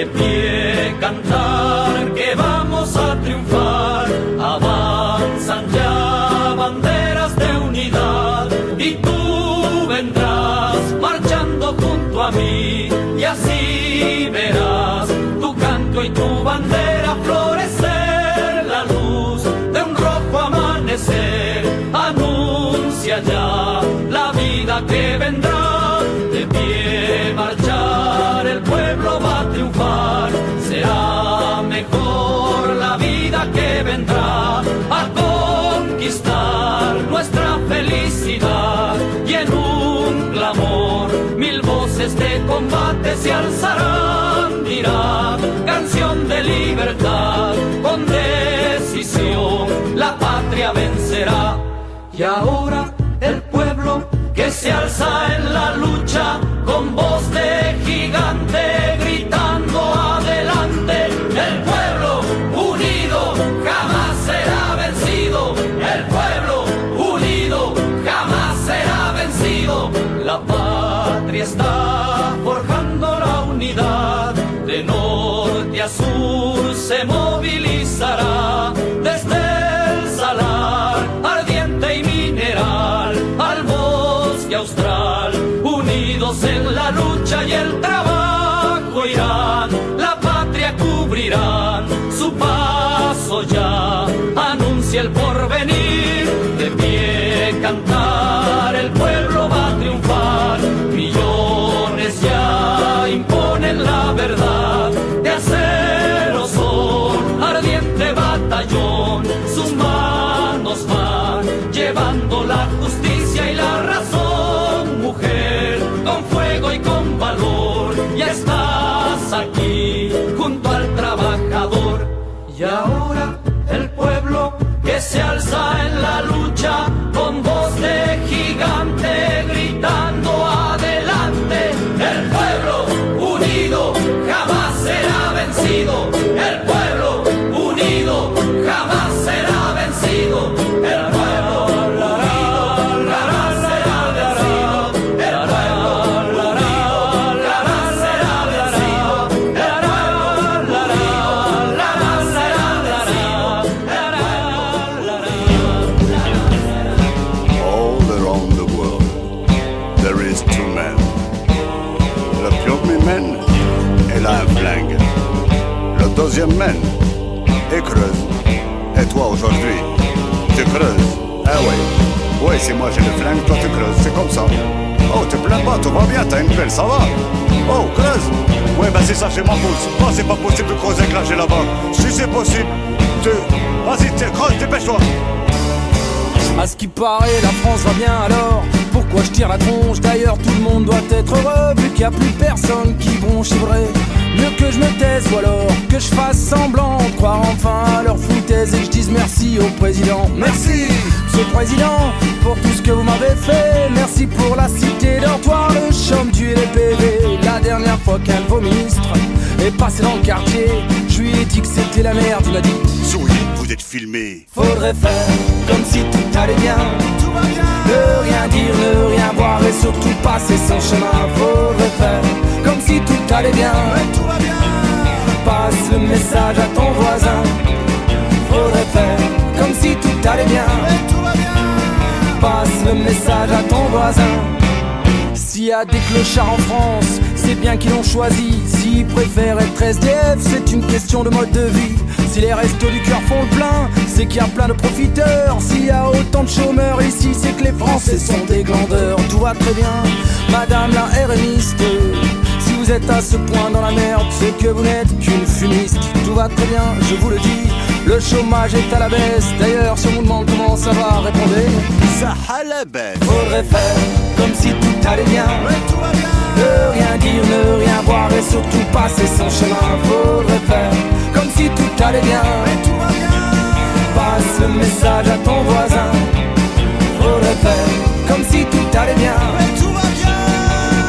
de pie cantar que vamos a triunfar. Avanzan ya banderas de unidad y tú vendrás marchando junto a mí y así verás tu canto y tu bandera florecer. La luz de un rojo amanecer anuncia ya la vida que vendrá. De pie marchar el pueblo va a triunfar, será mejor la vida que vendrá a conquistar nuestra felicidad. Y en un clamor mil voces de combate se alzarán, dirán canción de libertad, con decisión la patria vencerá. Y ahora el pueblo que se alza en la lucha con voz de gigante gritando adelante. El pueblo unido jamás será vencido. El pueblo unido jamás será vencido. La patria está forjando la unidad. De norte a sur se movilizará. Desde el salar ardiente y mineral al bosque austral, unidos en la lucha y el trabajo irán, la patria cubrirán, su paso ya anuncia el porvenir. De pie cantar el pueblo va a triunfar, millones ya imponen la verdad. De acero son ardiente batallón, sus manos van llevando la justicia y la razón. Mujer, con fuego y con valor, ya estás aquí junto al trabajador. Y ahora el pueblo que se alza en la lucha con voz de gigante gritando adelante. El pueblo unido jamás será vencido. El pueblo unido jamás será vencido. El pueblo unido jamás será vencido. El pueblo unido jamás será vencido. El pueblo unido jamás será vencido. All around the world, there is two men. Le premier man, il a un flingue. Le deuxième man, il creuse. Et toi aujourd'hui, tu creuses. Ah ouais, ouais, c'est moi j'ai le flingue, toi tu creuses, c'est comme ça. Oh, te plains pas, tout va bien, t'as une pelle, ça va. Oh, creuse. Ouais, bah c'est ça, j'ai ma pousse. Oh, c'est pas possible de creuser que là j'ai là-bas. Si c'est possible, vas-y, creuse, dépêche-toi. À ce qui paraît, la France va bien alors. Pourquoi je tire la tronche? D'ailleurs tout le monde doit être heureux, vu qu'il n'y a plus personne qui bronche, c'est vrai. Mieux que je me taise ou alors que je fasse semblant de croire enfin à leur foutaise et que je dise merci au président. Merci, monsieur le président, pour tout ce que vous m'avez fait. Merci pour la cité dortoir, le chaume du et les PV. La dernière fois qu'un de vos ministres est passé dans le quartier, je lui ai dit que c'était la merde, il m'a dit souriez, vous êtes filmé. Faudrait faire comme si tout allait bien. Tout va bien. Ne rien dire, ne rien voir et surtout passer son chemin. Faudrait faire comme si tout allait bien. Tout va bien. Passe le message à ton voisin. Faudrait faire comme si tout allait bien. Tout va bien. Passe le message à ton voisin. S'il y a des clochards en France, c'est bien qu'ils l'ont choisi. S'ils préfèrent être SDF, c'est une question de mode de vie. Si les restos du cœur font le plein, c'est qu'il y a plein de profiteurs. S'il y a autant de chômeurs ici, c'est que les Français sont des glandeurs. Tout va très bien, madame la RMiste. Si vous êtes à ce point dans la merde, c'est que vous n'êtes qu'une fumiste. Tout va très bien, je vous le dis, le chômage est à la baisse. D'ailleurs, si on vous demande comment ça va, répondez ça à la baisse. Faudrait faire comme si tout allait bien. Tout va bien. Ne rien dire, ne rien voir et surtout passer son chemin. Faudrait faire comme si tout allait bien. Tout va bien. Passe le message à ton voisin. Faudrait faire comme si tout allait bien. Tout va bien.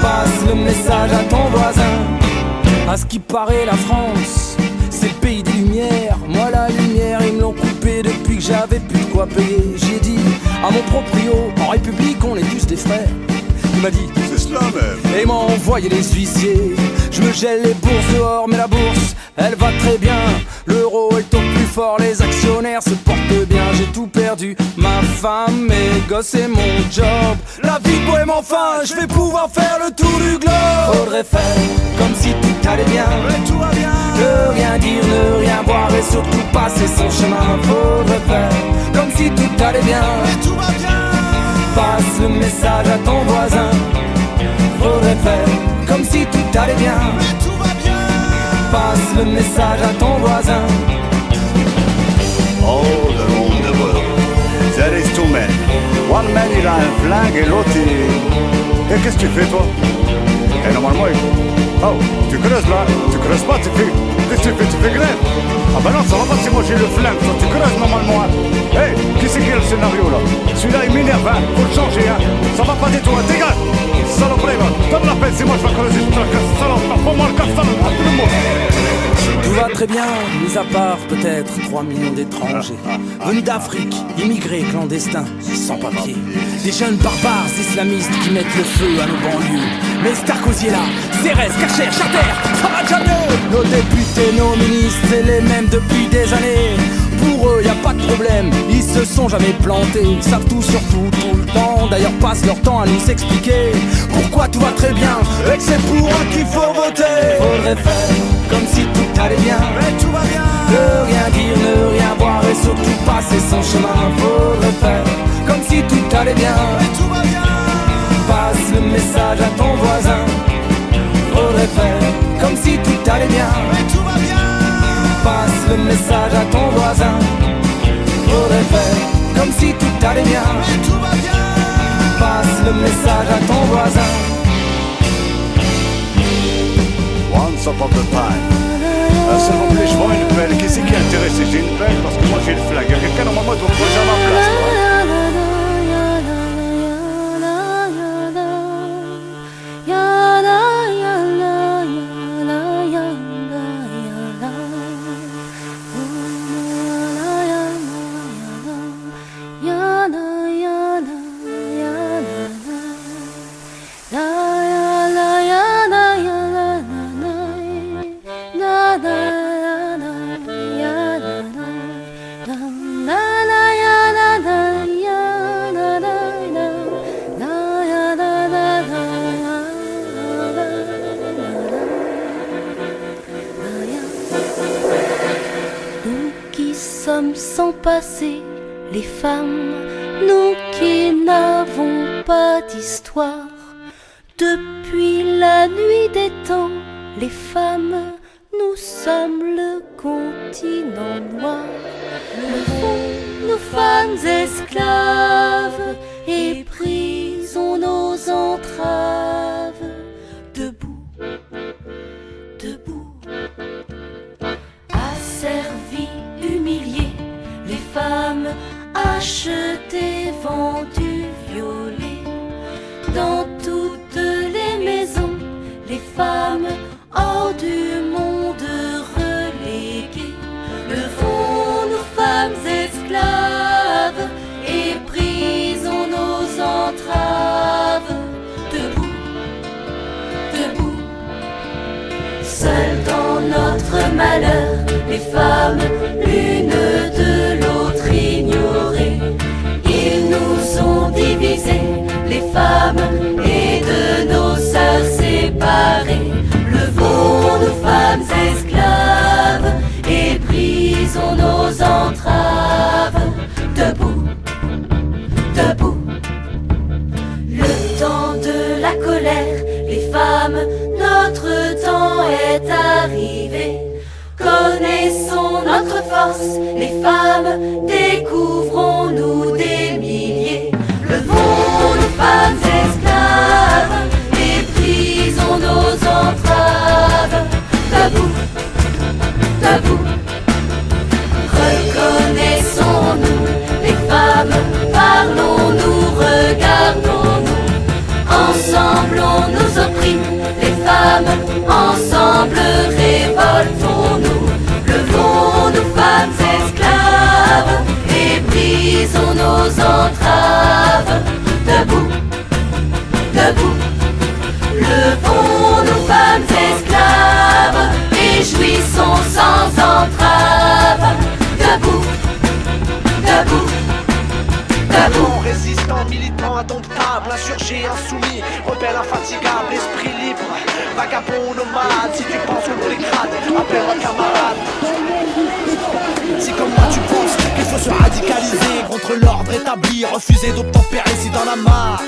Passe le message à ton voisin. À ce qui paraît, la France, c'est le pays des lumières. Moi la lumière, ils me l'ont coupée depuis que j'avais plus de quoi payer. J'ai dit à mon proprio, en République on est tous des frères. Il m'a dit, c'est cela même. Et m'a envoyé les huissiers. Je me gèle les bourses dehors, mais la bourse, elle va très bien. L'euro est au plus fort, les actionnaires se portent bien. J'ai tout perdu, ma femme, mes gosses et mon job. La vie de bohème enfin, je vais pouvoir faire le tour du globe. Faudrait faire comme si tout allait bien, tout va bien. Ne rien dire, ne rien voir et surtout passer son chemin. Faudrait faire comme si tout allait bien, tout va bien. Passe le message à ton voisin. Faudrait faire comme si tout allait bien, tout va bien. Passe le message à ton voisin. All around the world, there is two men. One man il a un flingue et l'autre il... Et qu'est-ce que tu fais toi? Et normalement il... Oh, tu creuses là, tu creuses pas, tu fais... Qu'est-ce que tu fais? Tu fais grève? Ah ben non, ça va pas si moi j'ai le flingue, toi tu creuses normalement. Hey, qui c'est qui est le scénario là? Celui-là il m'énerve, hein, faut le changer, hein. Ça va pas du tout, hein, dégage! Saloperie, va, donne la peine, c'est moi je vais creuser toute la casse, salope, pour moi le casse, salope, à tout le monde. Tout va très bien, mis à part peut-être 3 millions d'étrangers venus d'Afrique, immigrés clandestins, sans papier. Des jeunes barbares islamistes qui mettent le feu à nos banlieues. Mais Sarkozy est là, Cérès, Karcher, Charter, ça va jamais. Nos députés, nos ministres, c'est les mêmes depuis des années. Pour eux, y a pas de problème, ils se sont jamais plantés. Ils savent tout sur tout, tout le temps. D'ailleurs, passent leur temps à nous expliquer pourquoi tout va très bien et que c'est pour eux qu'il faut voter. Faudrait faire comme si tout allait bien, mais tout va bien. Ne rien dire, ne rien voir et surtout passer son chemin. Faudrait faire comme si tout allait bien, mais tout va bien. Passe le message à ton voisin. Faudrait faire comme si tout allait bien, mais tout va bien. Passe le message à ton voisin. Faudrait faire comme si tout allait bien, mais tout va bien. Passe le message à ton voisin. Once upon a time. S'il vous plaît, je vois une pelle. Qui c'est qui est intéressé? J'ai une pelle parce que moi j'ai le flingue. Il y a quelqu'un normalement doit poser à ma place. Sans passé, les femmes, nous qui n'avons pas d'histoire. Depuis la nuit des temps, les femmes, nous sommes le continent noir. Nous femmes esclaves, et brisons nos entraves. Debout, debout, asservis, humiliées, les femmes achetées, vendues, violées. Dans toutes les maisons, les femmes hors du monde reléguées. Levons-nous, femmes esclaves, et brisons nos entraves. Debout, debout, seules dans notre malheur, les femmes, l'une de l'autre ignorées. Ils nous ont divisés, les femmes, et de nos sœurs séparées. Levons-nous, femmes esclaves, et brisons nos entraves. Debout, debout, le temps de la colère, les femmes, notre temps est arrivé. Connaissons notre force, les femmes, découvrons-nous des milliers. Levons-nous, femmes esclaves, et brisons nos entraves. Debout, debout, reconnaissons-nous, les femmes, parlons-nous, regardons-nous. Ensemble on nous opprime, les femmes, ensemble révoltons-nous. Levons-nous, femmes esclaves, et brisons nos entraves. Debout, debout, levons-nous, femmes esclaves. appelle-moi camarade. Si comme moi tu penses qu'il faut se radicaliser contre l'ordre établi, refuser d'obtempérer si t'en as marre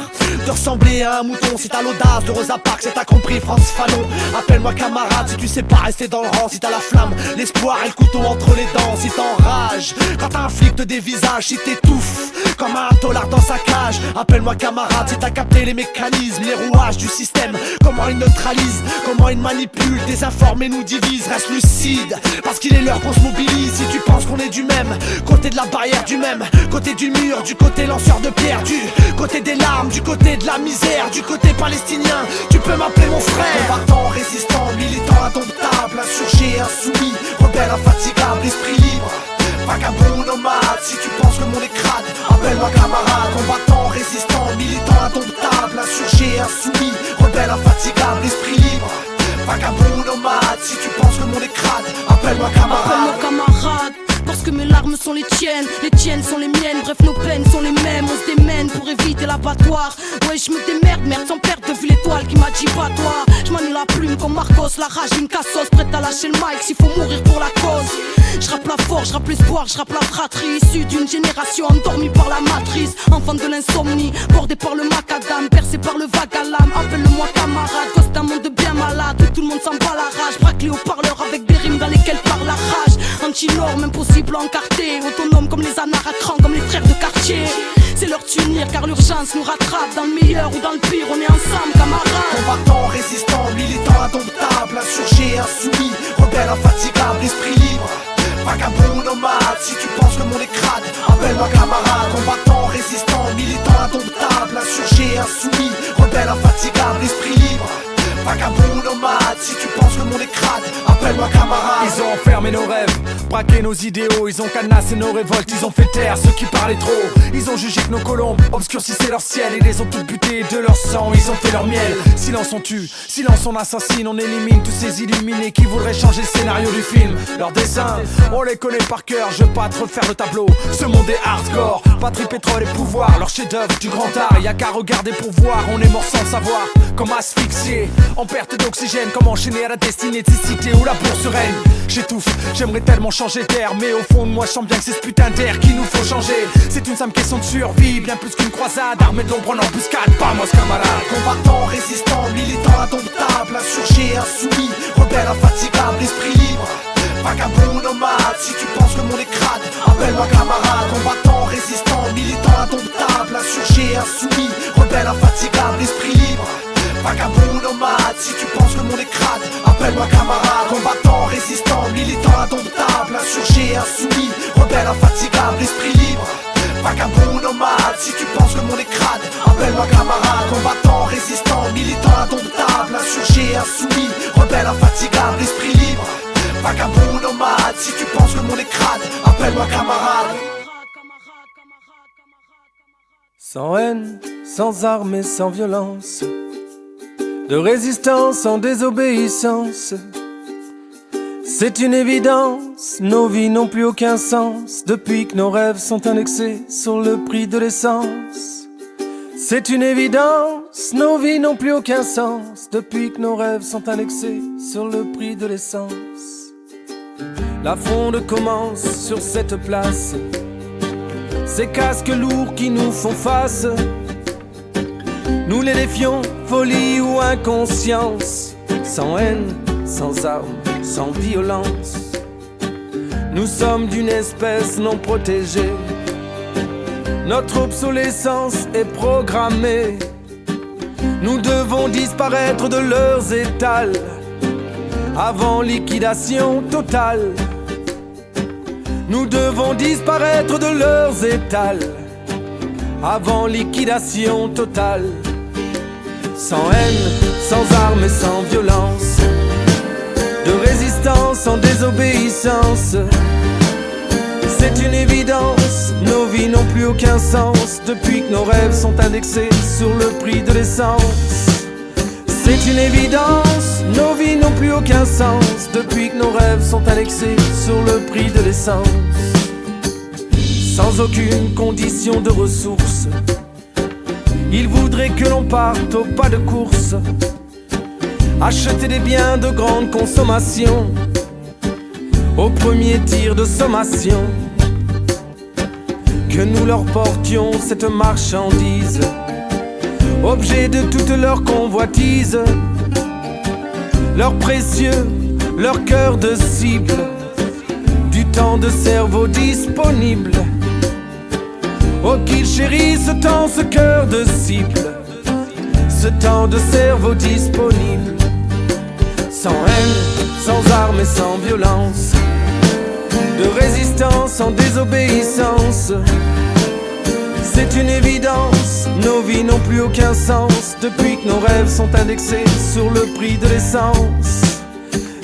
de ressembler à un mouton, si t'as l'audace de Rosa Parks, si t'as compris Frantz Fanon. Appelle-moi camarade si tu sais pas rester dans le rang, si t'as la flamme, l'espoir et le couteau entre les dents, si t'enrages quand t'as un flic te dévisage, si t'étouffes comme un tolard dans sa cage. Appelle-moi camarade si t'as capté les mécanismes, les rouages du système, comment ils neutralisent, comment ils manipulent, désinforment et nous divisent. Reste lucide, parce qu'il est l'heure qu'on se mobilise. Si tu penses qu'on est du même côté de la barrière, du même côté du mur, du côté lanceur de pierre, du côté des larmes, du côté de la misère, du côté palestinien, tu peux m'appeler mon frère. Combattant, résistant, militant, indomptable, insurgé, insoumis, rebelle, infatigable, esprit libre, vagabond, nomade. Si tu penses que le monde est crade, appelle-moi camarade. Combattant, résistant, militant, indomptable, insurgé, insoumis, rebelle, infatigable, esprit libre, vagabond, nomade. Si tu penses que le monde est crade, appelle-moi camarade. Appelle-moi camarade, parce que mes larmes sont les tiennes sont les miennes. Bref, nos peines sont les mêmes, on se démène pour éviter l'abattoir. Ouais, je me démerde, merde, sans perdre de vue l'étoile qui m'a dit pas toi. Je manie la plume comme Marcos, la rage d'une cassos, prête à lâcher le mic s'il faut mourir pour la cause. Je rappe la force, je rappe l'espoir, je rappe la fratrie, issue d'une génération endormie par la matrice, enfant de l'insomnie, bordé par le macadam, percé par le vague à l'âme. Appelle-le-moi camarade, cause d'un monde bien malade où tout le monde s'en bat la rage, braqué au parleur avec des rimes dans lesquelles parle la rage. Anti-norme, impossible à encarter, autonome comme les anards à cran, comme les frères de quartier. C'est l'heure de s'unir car l'urgence nous rattrape, dans le meilleur ou dans le pire, on est ensemble camarades. Combattant, résistant, militant, indomptable, insurgé, insoumis, rebelle, infatigable, esprit libre, vagabond, nomade. Si tu penses que le monde est crade, appelle-moi camarade. Combattant, résistant, militant, indomptable, insurgé, insoumis, rebelle, infatigable, esprit libre, vagabond, nomade. Si tu penses que le monde est crade, appelle-moi camarade. Ils ont enfermé nos rêves, braqué nos idéaux, ils ont cadenassé nos révoltes, ils ont fait taire ceux qui parlaient trop. Ils ont jugé que nos colombes obscurcissaient leur ciel, ils les ont toutes butées de leur sang, ils ont fait leur miel. Silence on tue, silence on assassine, on élimine tous ces illuminés qui voudraient changer le scénario du film. Leurs dessins, on les connaît par cœur, je veux pas te refaire le tableau. Ce monde est hardcore, patrie, pétrole et pouvoir, leur chef-d'œuvre du grand art, y'a qu'à regarder pour voir, on est mort sans savoir. Comme asphyxié, en perte d'oxygène, comme enchaîné à la destinée de ces cités où la bourse règne. J'étouffe, j'aimerais tellement changer d'air, mais au fond de moi je sens bien que c'est ce putain d'air qu'il nous faut changer. C'est une simple question de survie, bien plus qu'une croisade, armée de l'ombre en embuscade, vamos camarade. Combattant, résistant, militant, indomptable, insurgé, insoumis, rebelle, infatigable, esprit libre, vagabond, nomade. Si tu penses que le monde est crade, appelle-moi camarade. Combattant, résistant, militant, indomptable, insurgé, insoumis, rebelle, infatigable, esprit libre, vagabond, nomade. Si tu penses que le monde est crade, appelle-moi camarade. Combattant, résistant, militant, indomptable, insurgé, insoumis, rebelle, infatigable, esprit libre, vagabond, nomade. Si tu penses que le monde est crade, appelle-moi camarade. Combattant, résistant, militant, indomptable, insurgé, insoumis, rebelle, infatigable, esprit libre, vagabond, nomade. Si tu penses que le monde est crade, appelle-moi camarade. Sans haine, sans armes et sans violence, de résistance sans désobéissance. C'est une évidence, nos vies n'ont plus aucun sens depuis que nos rêves sont indexés sur le prix de l'essence. C'est une évidence, nos vies n'ont plus aucun sens depuis que nos rêves sont indexés sur le prix de l'essence. La fronde commence sur cette place, ces casques lourds qui nous font face. Nous les défions, folie ou inconscience, sans haine, sans armes, sans violence. Nous sommes d'une espèce non protégée, notre obsolescence est programmée. Nous devons disparaître de leurs étals avant liquidation totale. Nous devons disparaître de leurs étals avant liquidation totale. Sans haine, sans armes et sans violence, de résistance sans désobéissance. C'est une évidence, nos vies n'ont plus aucun sens depuis que nos rêves sont indexés sur le prix de l'essence. C'est une évidence, nos vies n'ont plus aucun sens depuis que nos rêves sont indexés sur le prix de l'essence. Sans aucune condition de ressources, ils voudraient que l'on parte au pas de course, acheter des biens de grande consommation, au premier tir de sommation, que nous leur portions cette marchandise, objet de toute leur convoitise, leur précieux, leur cœur de cible, du temps de cerveau disponible. Oh, qu'ils chérissent tant ce cœur de cible, ce temps de cerveau disponible. Sans haine, sans armes et sans violence, de résistance sans désobéissance. C'est une évidence, nos vies n'ont plus aucun sens depuis que nos rêves sont indexés sur le prix de l'essence.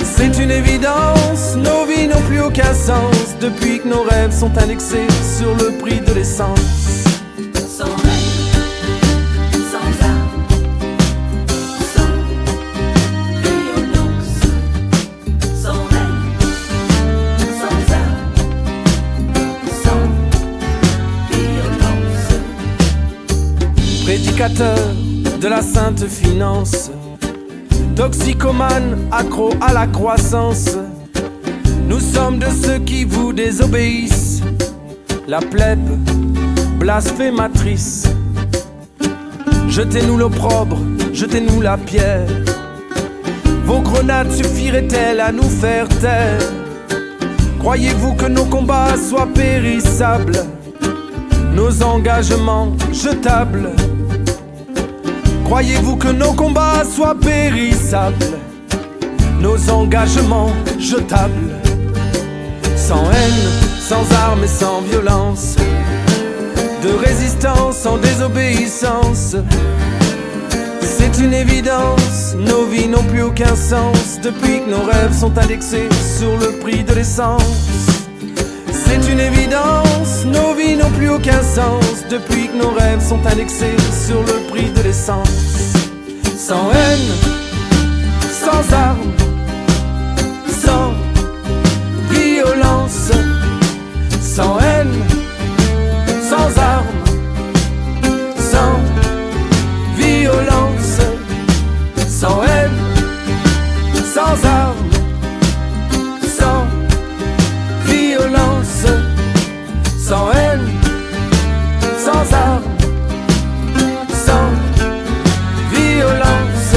C'est une évidence, nos vies n'ont plus aucun sens depuis que nos rêves sont indexés sur le prix de l'essence. Sans rêve, sans armes, sans violence. Sans rêve, sans armes, sans violence. Prédicateur de la sainte finance, toxicomane, accro à la croissance, nous sommes de ceux qui vous désobéissent, la plèbe blasphématrice. Jetez-nous l'opprobre, jetez-nous la pierre, vos grenades suffiraient-elles à nous faire taire? Croyez-vous que nos combats soient périssables, nos engagements jetables? Croyez-vous que nos combats soient périssables, nos engagements jetables? Sans haine, sans armes et sans violence, de résistance sans désobéissance. C'est une évidence, nos vies n'ont plus aucun sens depuis que nos rêves sont indexés sur le prix de l'essence. C'est une évidence, nos vies n'ont plus aucun sens depuis que nos rêves sont indexés sur le prix de l'essence. Sans haine, sans armes, sans violence. Sans haine, sans armes, sans violence. Sans haine, sans armes, sans violence. Sans haine, sans armes, sans violence.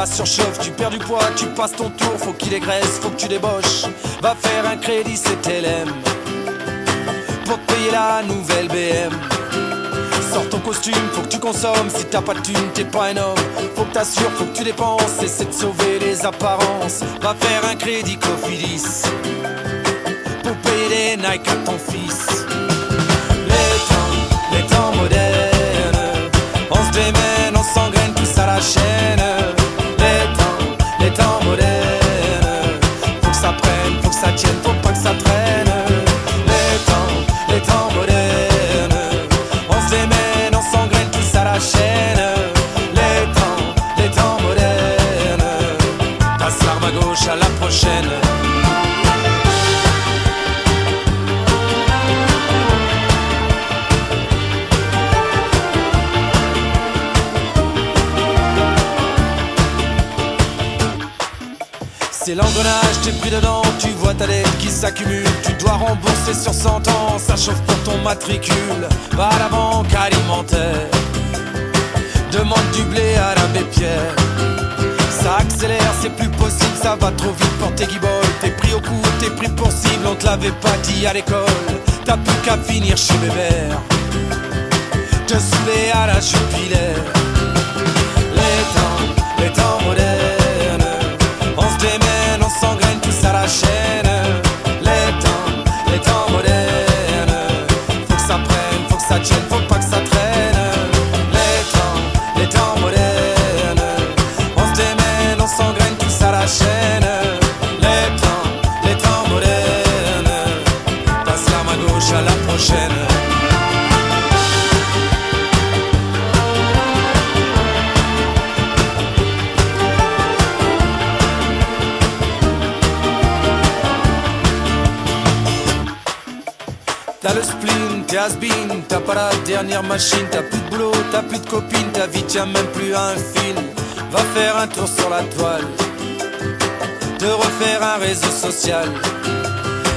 la surchauffe, tu perds du poids, tu passes ton tour, faut qu'il dégraisse, faut que tu débauches. Va faire un crédit CTLM pour te payer la nouvelle BM. Sors ton costume, faut que tu consommes. Si t'as pas de thune, t'es pas un homme. Faut que t'assures, faut que tu dépenses. Essaie de sauver les apparences. Va faire un crédit Cofidis pour payer les Nike à ton fils. Les temps modernes, on se démène, on s'engraine tous à la chaîne. Les temps modernes, faut que ça prenne, faut que ça tienne, faut pas que ça traîne. Les temps modernes, on se démène, on s'engraine tous à la chaîne. Les temps modernes, passe l'arme à gauche à la prochaine. C'est l'engrenage, t'es pris dedans, tu vois ta dette qui s'accumule. Tu dois rembourser sur 100 ans, ça chauffe pour ton matricule. Va à la banque alimentaire, demande du blé à l'abbé Pierre. Ça accélère, c'est plus possible, ça va trop vite pour tes guibolles. T'es pris au coup, t'es pris pour cible, on te l'avait pas dit à l'école. T'as plus qu'à finir chez Bébert, te saouler à la jupilaire. Les temps modernes, on se démène, on s'engraine tous à la chaîne. Les temps modernes, faut que ça prenne, faut que ça tienne, faut pas que ça traîne. Les temps modernes, on se démène, on s'engraine tous à la chaîne. Les temps modernes, passe l'arme à gauche à la prochaine. T'as le spleen, t'es has-been, t'as pas la dernière machine, t'as plus de boulot, t'as plus de copine, ta vie tient même plus à un fil. Va faire un tour sur la toile, te refaire un réseau social.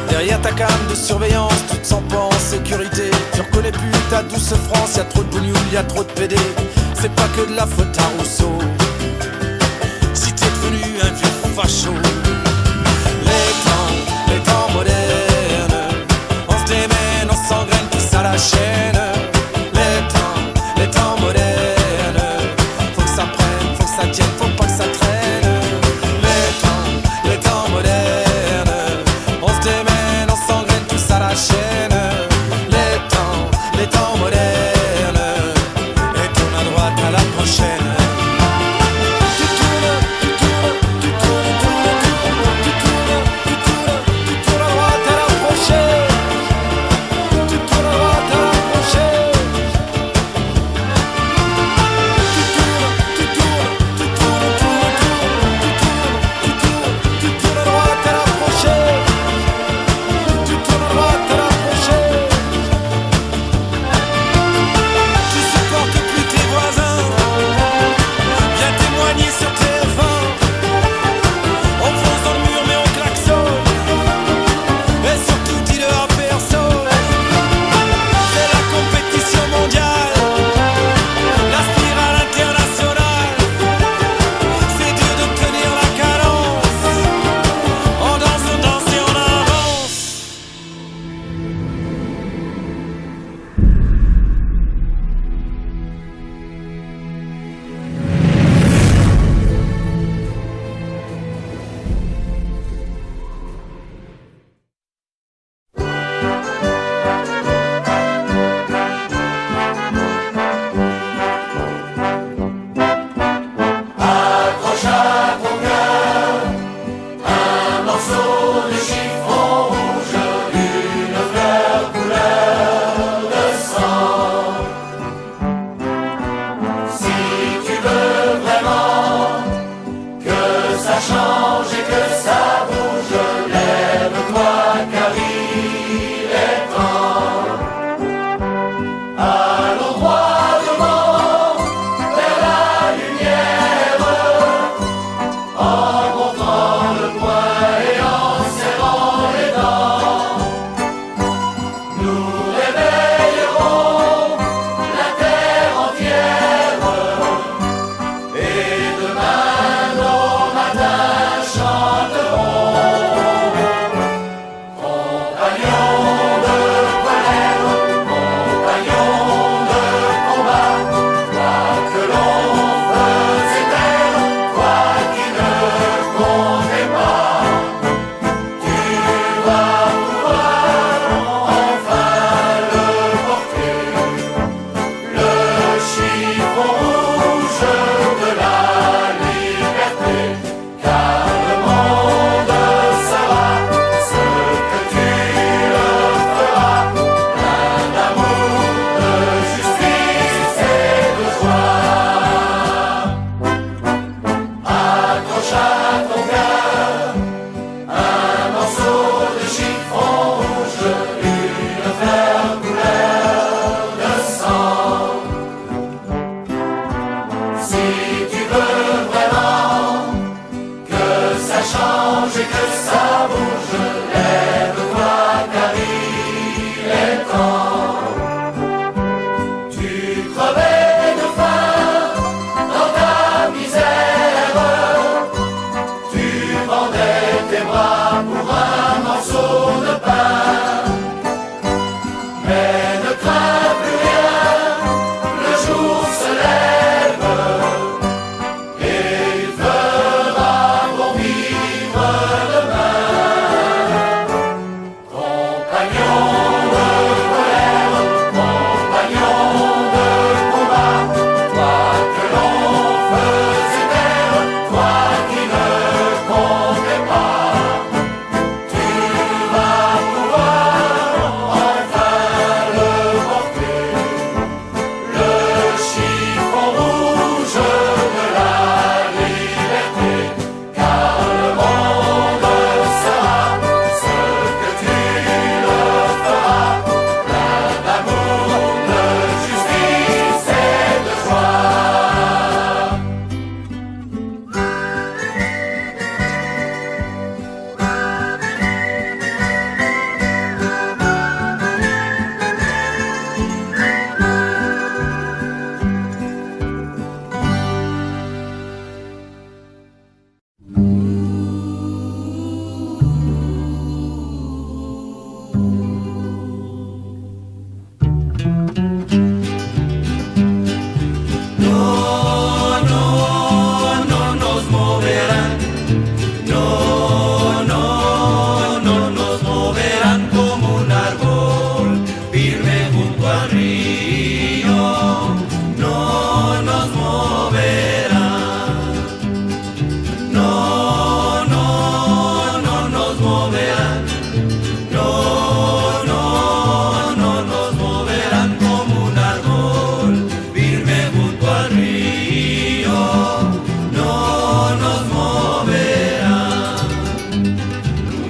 Derrière ta cam de surveillance, tu te sens pas en sécurité. Tu reconnais plus ta douce France, y'a trop de bougnoule, y'a trop de PD. C'est pas que de la faute à Rousseau, si t'es devenu un vieux facho. Les temps modernes, on se démène, on s'engraine tous à la chaîne. Les temps modernes, faut que ça prenne, faut que ça tienne, faut pas que ça traîne. Les temps modernes, on se démène, on s'engraine tous à la chaîne. Les temps modernes, et tourne à droite à la prochaine. Tu tournes,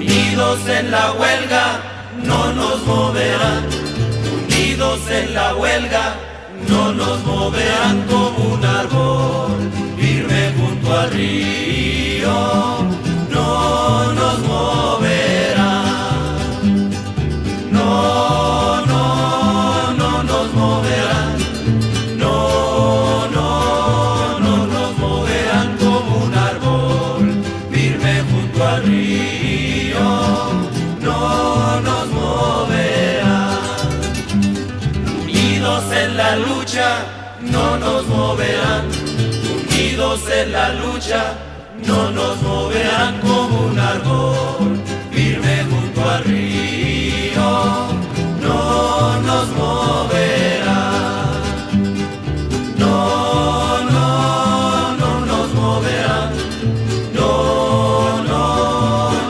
Unidos en la huelga, no nos moverán. Unidos en la huelga, no nos moverán como un árbol firme junto al río. No nos moverán. No, no, no nos moverán. No, no, no nos moverán como un árbol firme junto al río. No nos moverán. Unidos en la lucha, no nos moverán. Unidos en la lucha, no nos moverán como un árbol firme junto al río. No nos moverán. No, no, no nos moverán. No, no,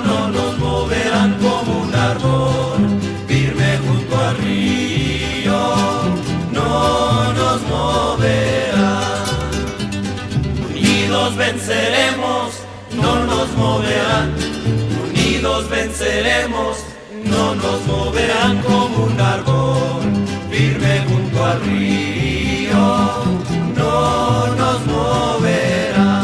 no nos moverán como un árbol firme junto al río. No nos moverán. Unidos venceremos, no nos moverán. Unidos venceremos, no nos moverán como un árbol firme junto al río. No nos moverán.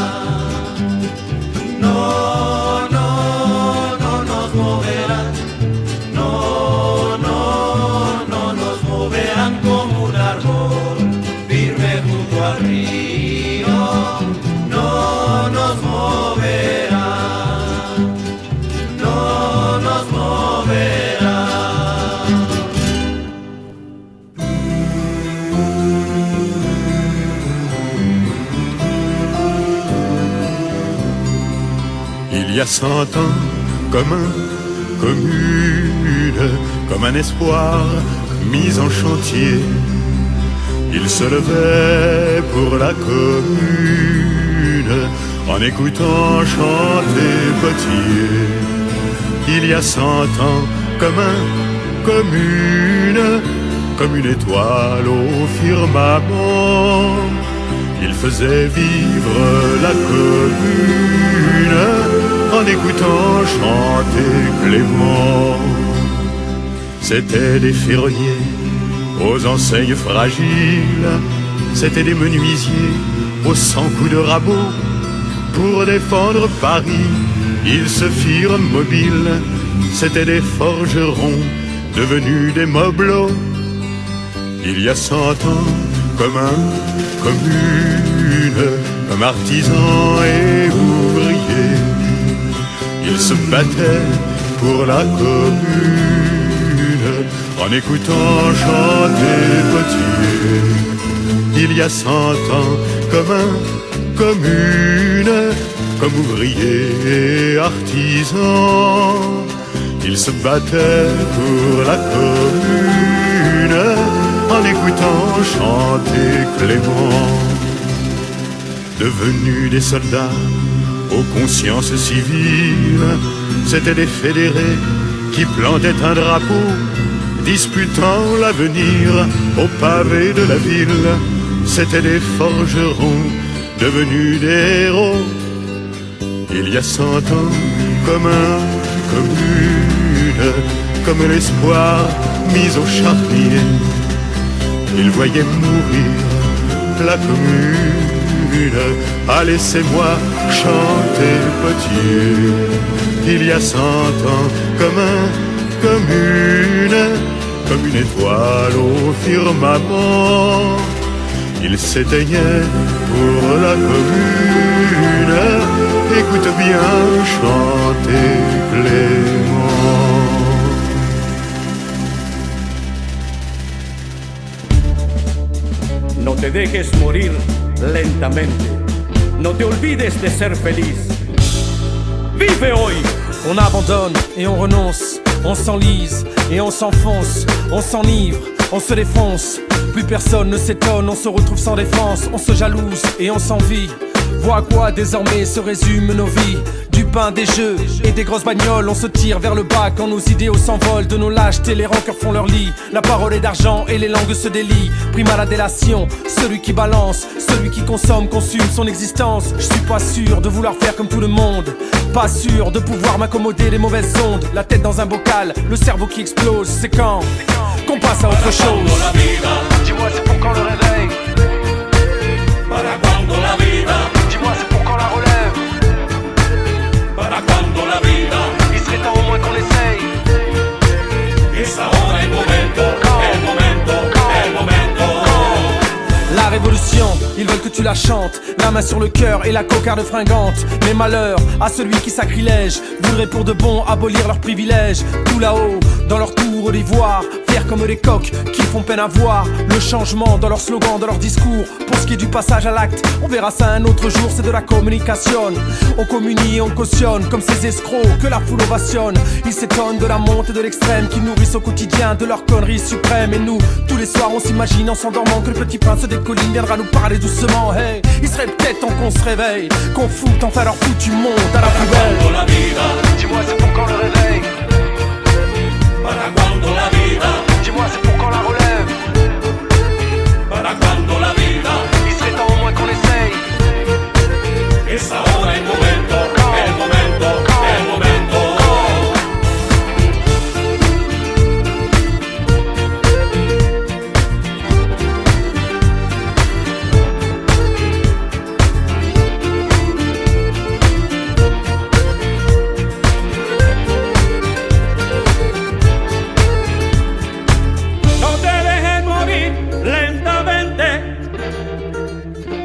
No, no, no nos moverán. No, no, no nos moverán como un árbol firme junto al río. No nos moverán. No nos moverán. Il y a 100 ans, comme un commune, comme un espoir mis en chantier, il se levait pour la commune en écoutant chanter Potier. Il y a 100 ans, comme un commune, comme une étoile au firmament, il faisait vivre la commune en écoutant chanter Clément. C'étaient des ferronniers aux enseignes fragiles, c'étaient des menuisiers aux 100 coups de rabot. Pour défendre Paris, ils se firent mobiles, c'étaient des forgerons devenus des mobelots. Il y a 100 ans, comme un commune, comme artisans et ouvriers, ils se battaient pour la commune en écoutant chanter Potier. Il y a 100 ans, comme un commune, comme ouvriers et artisans, ils se battaient pour la commune en écoutant chanter Clément. Devenus des soldats aux consciences civiles, c'étaient des fédérés qui plantaient un drapeau, disputant l'avenir au pavé de la ville. C'étaient des forgerons devenus des héros. Il y a 100 ans, comme un commune, comme l'espoir mis au charnier, ils voyaient mourir la commune. Ah, laissez-moi chanter Potier. Il y a 100 ans, comme un commune, comme une étoile au firmament, il s'éteignait pour la commune. Écoute bien chanter Clément. No te dejes morir lentamente. No te olvides de ser feliz. Vive hoy. On abandonne et on renonce, on s'enlise et on s'enfonce, on s'enivre, on se défonce. Plus personne ne s'étonne, on se retrouve sans défense, on se jalouse et on s'envie. Vois à quoi désormais se résument nos vies. Du pain, des jeux et des grosses bagnoles. On se tire vers le bas quand nos idéaux s'envolent. De nos lâchetés, les rancœurs font leur lit. La parole est d'argent et les langues se délient. Prime à la délation, celui qui balance, celui qui consomme, consume son existence. Je suis pas sûr de vouloir faire comme tout le monde, pas sûr de pouvoir m'accommoder des mauvaises ondes. La tête dans un bocal, le cerveau qui explose. C'est quand qu'on passe à autre chose. Dis-moi c'est pour quand le réveil. Para cuando la vida. Dis-moi c'est pour quand la relève. Para cuando la vida. Il serait temps au moins qu'on essaye. Es ahora el momento, el momento, el momento. La révolution, ils veulent que tu la chantes. La main sur le cœur et la cocarde fringante. Mais malheur à celui qui sacrilège voudrait pour de bon abolir leurs privilèges. Tout là-haut, dans leur tour d'ivoire, faire comme les coqs qui font peine à voir le changement dans leurs slogans, dans leurs discours. Pour ce qui est du passage à l'acte, on verra ça un autre jour, c'est de la communication. On communie et on cautionne comme ces escrocs que la foule ovationne. Ils s'étonnent de la montée et de l'extrême qui nourrissent au quotidien de leur connerie suprême. Et nous, tous les soirs on s'imagine en s'endormant que le petit prince des collines viendra nous parler doucement. Hey, il serait peut-être temps qu'on se réveille, qu'on foute enfin leur foutu monde à la poubelle. Dis-moi c'est pour quand le réveil. Para cuando la vida. Dis-moi c'est pour quand la relève. Para cuando la vida. Il serait temps au moins qu'on essaye. Es ahora el momento, el momento, el momento.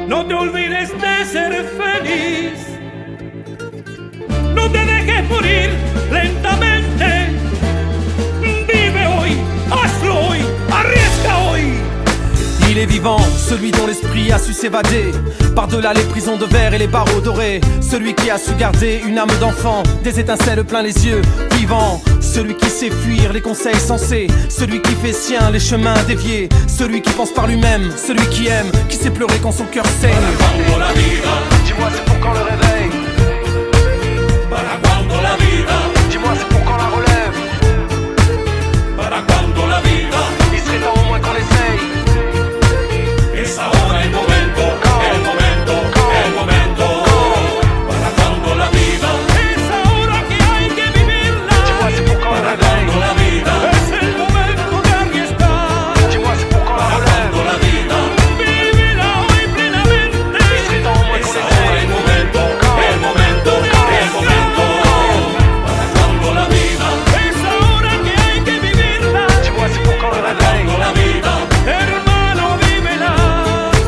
No te olvides de ser feliz. No te dejes morir lentamente. Vive hoy, hazlo hoy, arriesga hoy. Il est vivant, celui dont l'esprit a su s'évader par-delà les prisons de verre et les barreaux dorés. Celui qui a su garder une âme d'enfant, des étincelles plein les yeux. Vivant, celui qui sait fuir les conseils sensés. Celui qui fait sien les chemins déviés. Celui qui pense par lui-même, celui qui aime, qui sait pleurer quand son cœur saigne. Dis-moi c'est pour quand le réveil. Para cuando la vida. Dis-moi c'est pour quand la relève. Para cuando la vida. Il serait temps au moins qu'on essaye. Es ahora el momento, el momento, el momento. Para cuando la vida. Es ahora que hay que vivirla. Dis-moi c'est pour quand le Para réveil. cuando la vida. Es el momento de arriesgar. Dis-moi c'est pour quand la Para relève. cuando la vida. Vívela hoy plenamente. Il serait temps au moins qu'on Es ahora essaye. el momento, el momento, el momento. Para cuando la vida. Es ahora que hay que vivirla. Dis-moi c'est pour quand le Para réveil. cuando la vida. Hermano, vívela.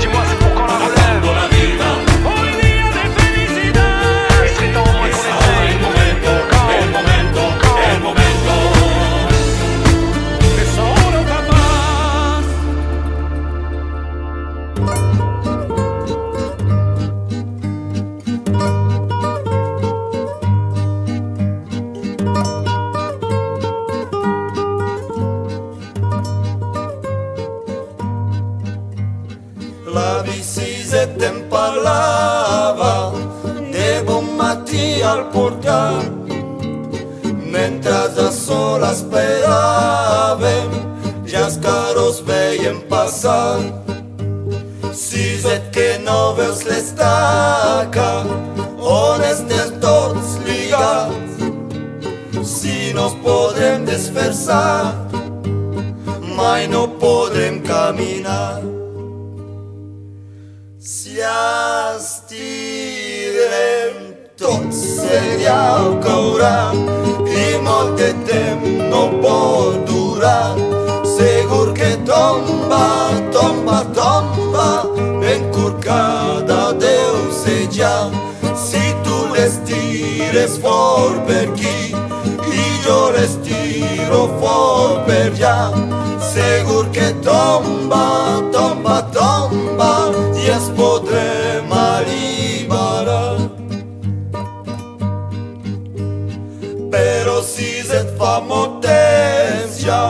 Dis-moi c'est pour quand la relève. Cuando la vida. Hoy día de felicidad. Il serait temps au moins Es qu'on ahora essaye. el momento, el momento, el momento. Es ahora capaz. La bicicletta em parlava de bon matí al portal, mentre de sol esperàvem, ja els carros veiem passar. Siset que no veus l'estaca, on estem tots lligats, si no podrem desfer-se, mai no podrem caminar. Si estirem tots el llau caurà i molt de temps no pot durar. Segur que tomba, tomba, tomba, encurcada deu ser ja. Si tu l'estires fort per aquí i jo l'estiro fort per allà, segur que tomba, tomba, tomba i es podrem alliberar. Però si et fa molt temps ja,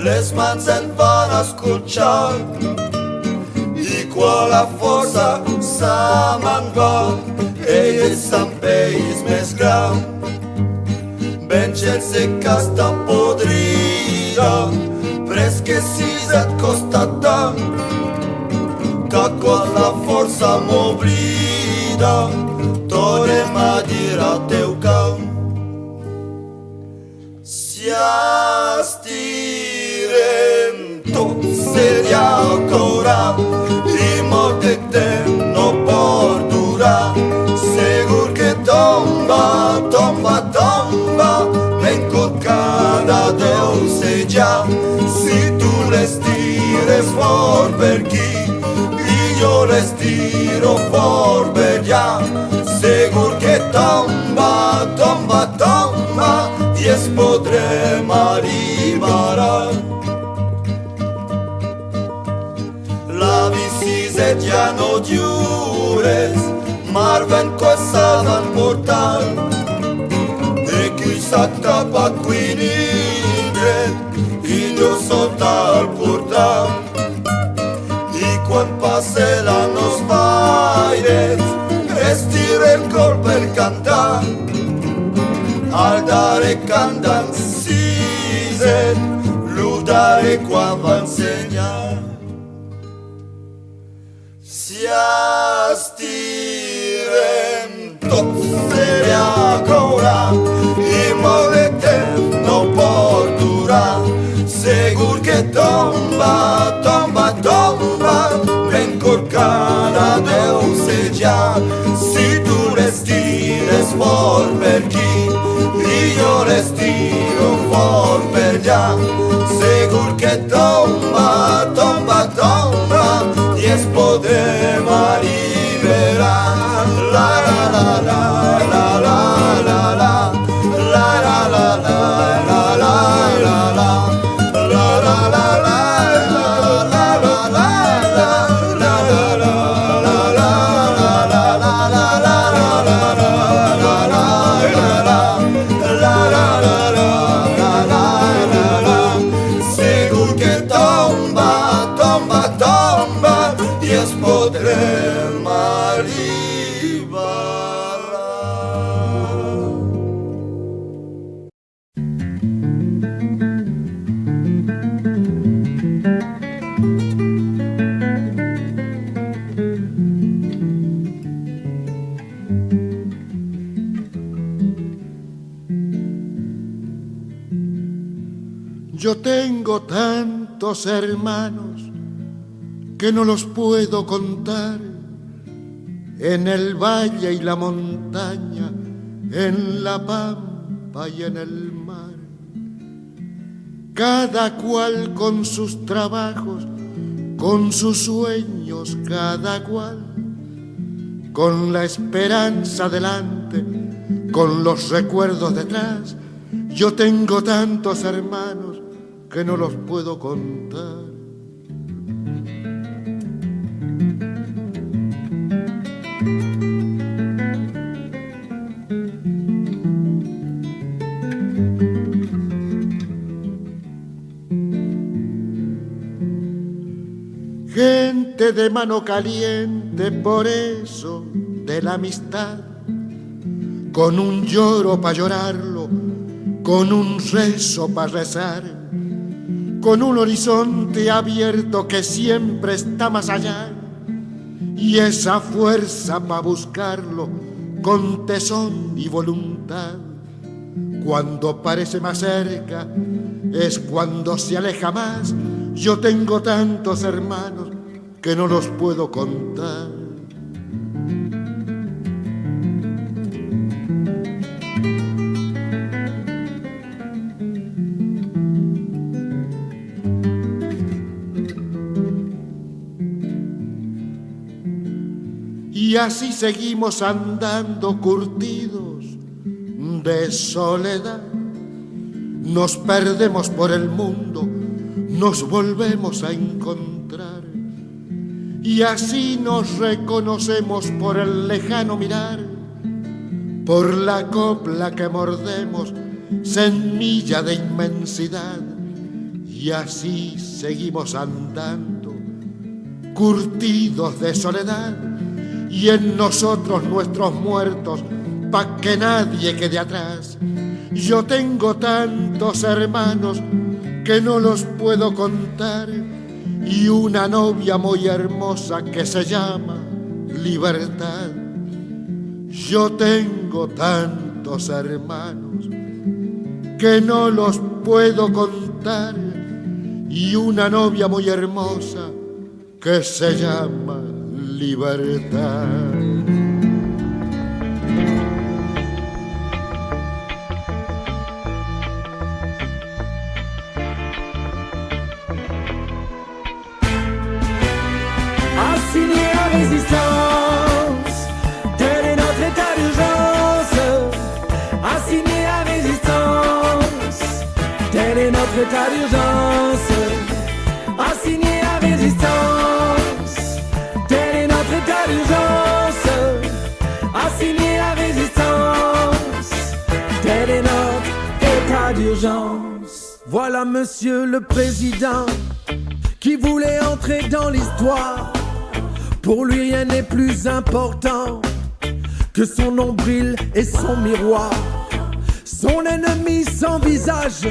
les mans en van escorxar i quan la força se me'n va Ei de San País més gran, Vencelse casta podrida, pres que sis et costa tant, que quan la força m'oblida, tornem a dir al teu camp. Si estirem tot seria cora i molt de temps no pot durar. Segur que tomba, tomba, tomba, m'encorcada deu ser ja. Si tu l'estires fort per aquí i jo l'estiro fort per allà, segur que tomba, tomba, tomba, i es podrem arribar. La bicicleta ja no diures, mar vent s'ha portant, de qui s'acta pa quinindret i jo sota el portant. I quan passe la nos baires, estira el cor per cantar. Al dare cantant siset, l'udare quan va ensenyar. Si estirem tot seria cora i molt de temps no pot durar. Segur que tomba, tomba, tomba, m'encorcada deu ser ja. Si tu l'estires fort per aquí i jo l'estiro fort per allà, segur que tomba, tomba, tomba, i es podrem alliberar. La la la la la la la la la la la la la la la. Yo tengo tantos hermanos que no los puedo contar, en el valle y la montaña, en la pampa y en el mar. Cada cual con sus trabajos, con sus sueños, cada cual con la esperanza delante, con los recuerdos detrás. Yo tengo tantos hermanos que no los puedo contar. Gente de mano caliente, por eso de la amistad, con un lloro pa' llorarlo, con un rezo pa' rezar, con un horizonte abierto que siempre está más allá, y esa fuerza pa' buscarlo con tesón y voluntad. Cuando parece más cerca es cuando se aleja más. Yo tengo tantos hermanos que no los puedo contar. Y así seguimos andando curtidos de soledad. Nos perdemos por el mundo, nos volvemos a encontrar. Y así nos reconocemos por el lejano mirar, por la copla que mordemos, semilla de inmensidad. Y así seguimos andando, curtidos de soledad. y en nosotros nuestros muertos, pa' que nadie quede atrás. Yo tengo tantos hermanos que no los puedo contar, y una novia muy hermosa que se llama libertad. Yo tengo tantos hermanos que no los puedo contar, y una novia muy hermosa que se llama libertad. Assigné à résistance, tel est notre état d'urgence. Assigné à résistance, tel est notre état d'urgence. Assigné à résistance, tel est notre état d'urgence. Assigné à résistance, tel est notre état d'urgence. Voilà monsieur le président qui voulait entrer dans l'histoire. Pour lui rien n'est plus important que son nombril et son miroir. Son ennemi sans visage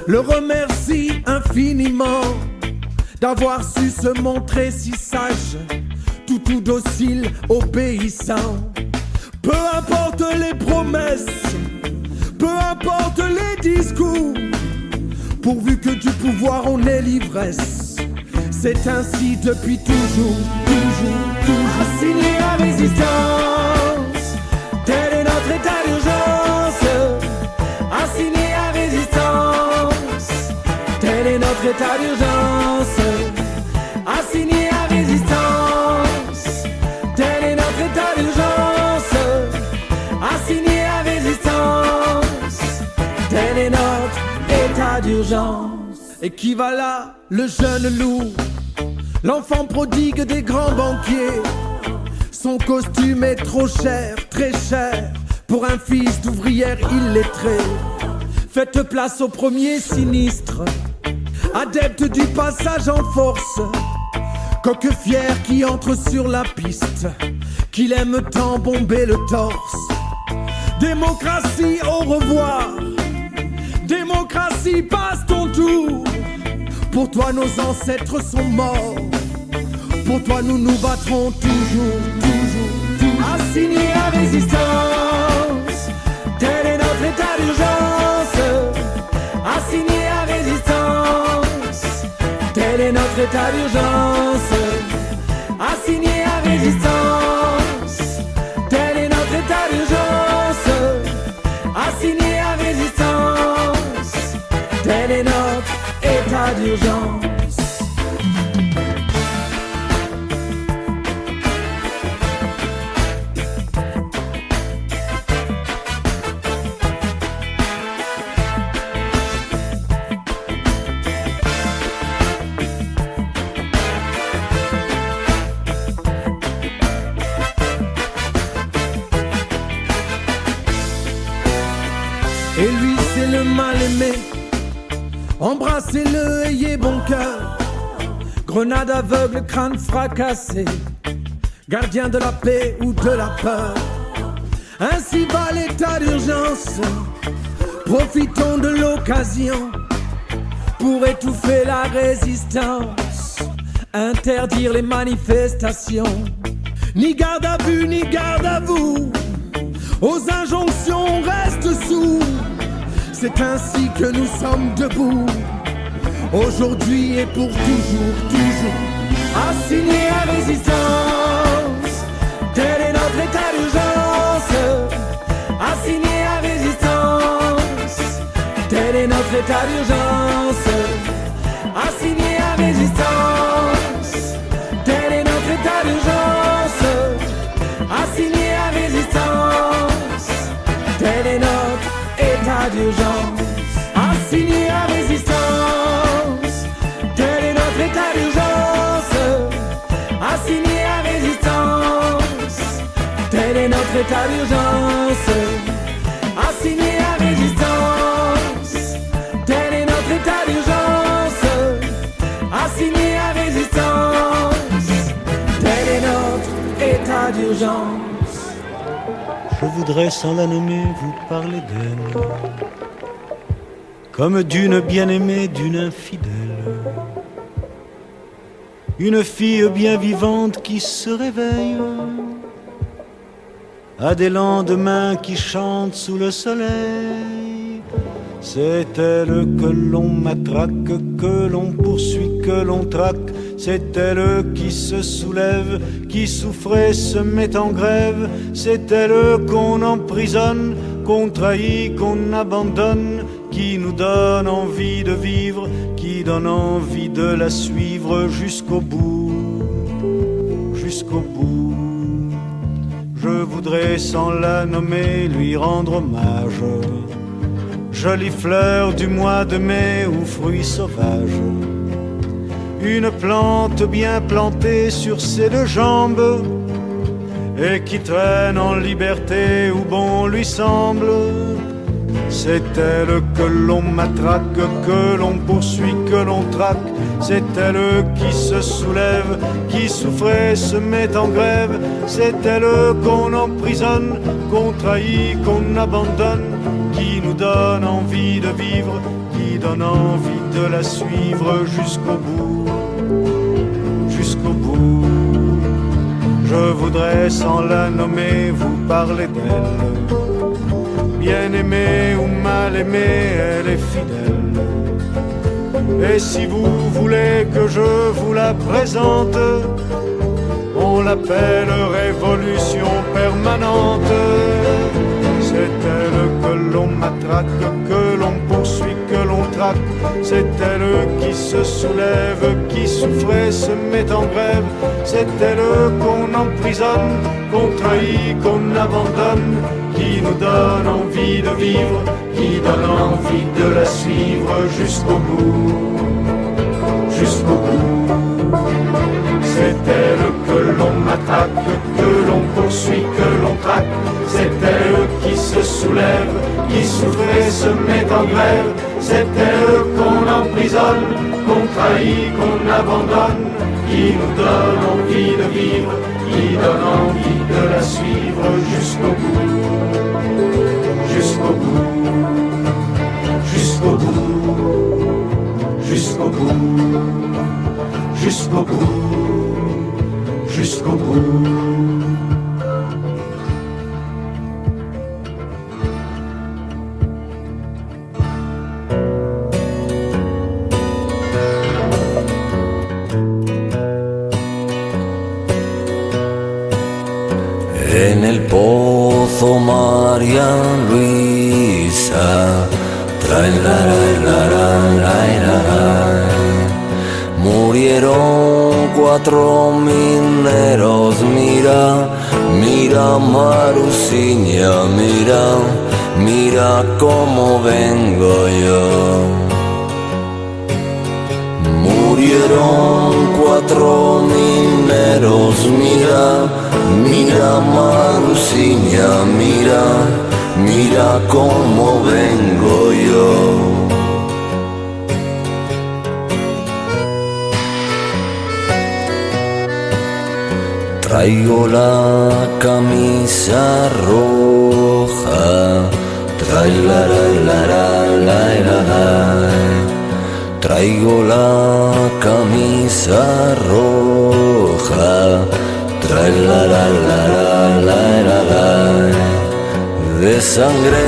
le remercie infiniment d'avoir su se montrer si sage, tout docile, obéissant. Peu importe les promesses, peu importe les discours, pourvu que du pouvoir on ait l'ivresse. C'est ainsi depuis toujours, toujours, toujours. Assigné à résistance, tel est notre état d'urgence. Assigné à résistance, tel est notre état d'urgence. Assigné à résistance, tel est notre état d'urgence. Assigné à résistance, tel est notre état d'urgence. Et qui va là, le jeune loup, l'enfant prodigue des grands banquiers. Son costume est trop cher, très cher, pour un fils d'ouvrière illettrée. Faites place au premier sinistre, adepte du passage en force, coq fier qui entre sur la piste, qu'il aime tant bomber le torse. Démocratie, au revoir. Démocratie, passe ton tour. Pour toi nos ancêtres sont morts, pour toi nous nous battrons toujours, toujours, toujours. Assigné à résistance, tel est notre état d'urgence. Assigné à résistance, tel est notre état d'urgence. Assigné à résistance, tel est notre état d'urgence. Assigné à résistance, tel est notre état d'urgence. Et lui c'est le mal-aimé, embrassez-le, ayez bon cœur. Grenade aveugle, crâne fracassé, gardien de la paix ou de la peur. Ainsi va l'état d'urgence, profitons de l'occasion pour étouffer la résistance, interdire les manifestations. Ni garde à vue, ni garde à vous, aux injonctions on reste sourd. C'est ainsi que nous sommes debout, aujourd'hui et pour toujours, toujours. Assigné à résistance, tel est notre état d'urgence. Assigné à résistance, tel est notre état d'urgence. Assigné à résistance, tel est notre état d'urgence. Assigné à résistance, tel est notre état d'urgence. Assigné à résistance, tel est notre état d'urgence. Assigné à résistance, tel est notre état d'urgence. Assigné à résistance, tel est notre état d'urgence. Assigné à résistance, tel est notre état d'urgence. Je voudrais sans la nommer vous parler d'elle, comme d'une bien-aimée, d'une infidèle. Une fille bien vivante qui se réveille à des lendemains qui chantent sous le soleil. C'est elle que l'on matraque, que l'on poursuit, que l'on traque. C'est elle qui se soulève, qui souffrait, se met en grève. C'est elle qu'on emprisonne, qu'on trahit, qu'on abandonne, qui nous donne envie de vivre, qui donne envie de la suivre jusqu'au bout, jusqu'au bout. Je voudrais sans la nommer lui rendre hommage, jolie fleur du mois de mai ou fruit sauvage. Une plante bien plantée sur ses deux jambes et qui traîne en liberté où bon lui semble. C'est elle que l'on matraque, que l'on poursuit, que l'on traque. C'est elle qui se soulève, qui souffrait, se met en grève. C'est elle qu'on emprisonne, qu'on trahit, qu'on abandonne, qui nous donne envie de vivre, qui donne envie de la suivre jusqu'au bout, jusqu'au bout. Je voudrais sans la nommer vous parler d'elle. Bien aimée ou mal aimée, elle est fidèle. Et si vous voulez que je vous la présente, on l'appelle révolution permanente. C'est elle que l'on matraque, que l'on poursuit, que l'on traque. C'est elle qui se soulève, qui souffrait, se met en grève. C'est elle qu'on emprisonne, qu'on trahit, qu'on abandonne, qui nous donne envie de vivre, qui donne envie de la suivre jusqu'au bout, jusqu'au bout. C'est elle que l'on matraque, que l'on poursuit, que l'on traque. C'est elle qui se soulève, qui souffre et se met en grève. C'est elle qu'on emprisonne, qu'on trahit, qu'on abandonne, qui nous donne envie de vivre, qui donne envie de la suivre jusqu'au bout, jusqu'au bout, jusqu'au bout, jusqu'au bout, jusqu'au bout, jusqu'au bout. En el pozo María Luisa, murieron 4 mineros, mira, mira Marusiña, mira, mira cómo vengo yo. Murieron 4 mineros, mira, mira Marusiña, mira, mira cómo vengo yo. Traigo la camisa roja, traigo la camisa roja, de sangre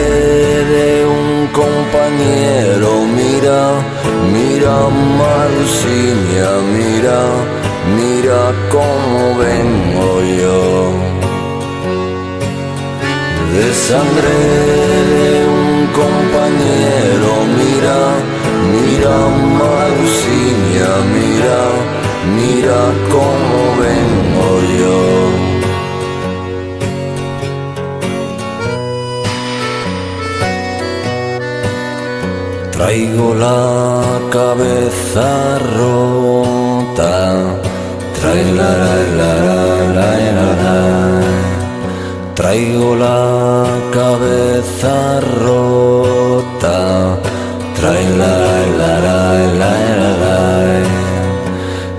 de un compañero, mira, mira Marusiña, mira, mira cómo vengo yo. De sangre de un compañero, mira, mira Marusiña, mira, mira cómo vengo yo. Traigo la cabeza rota, traigo la cabeza rota,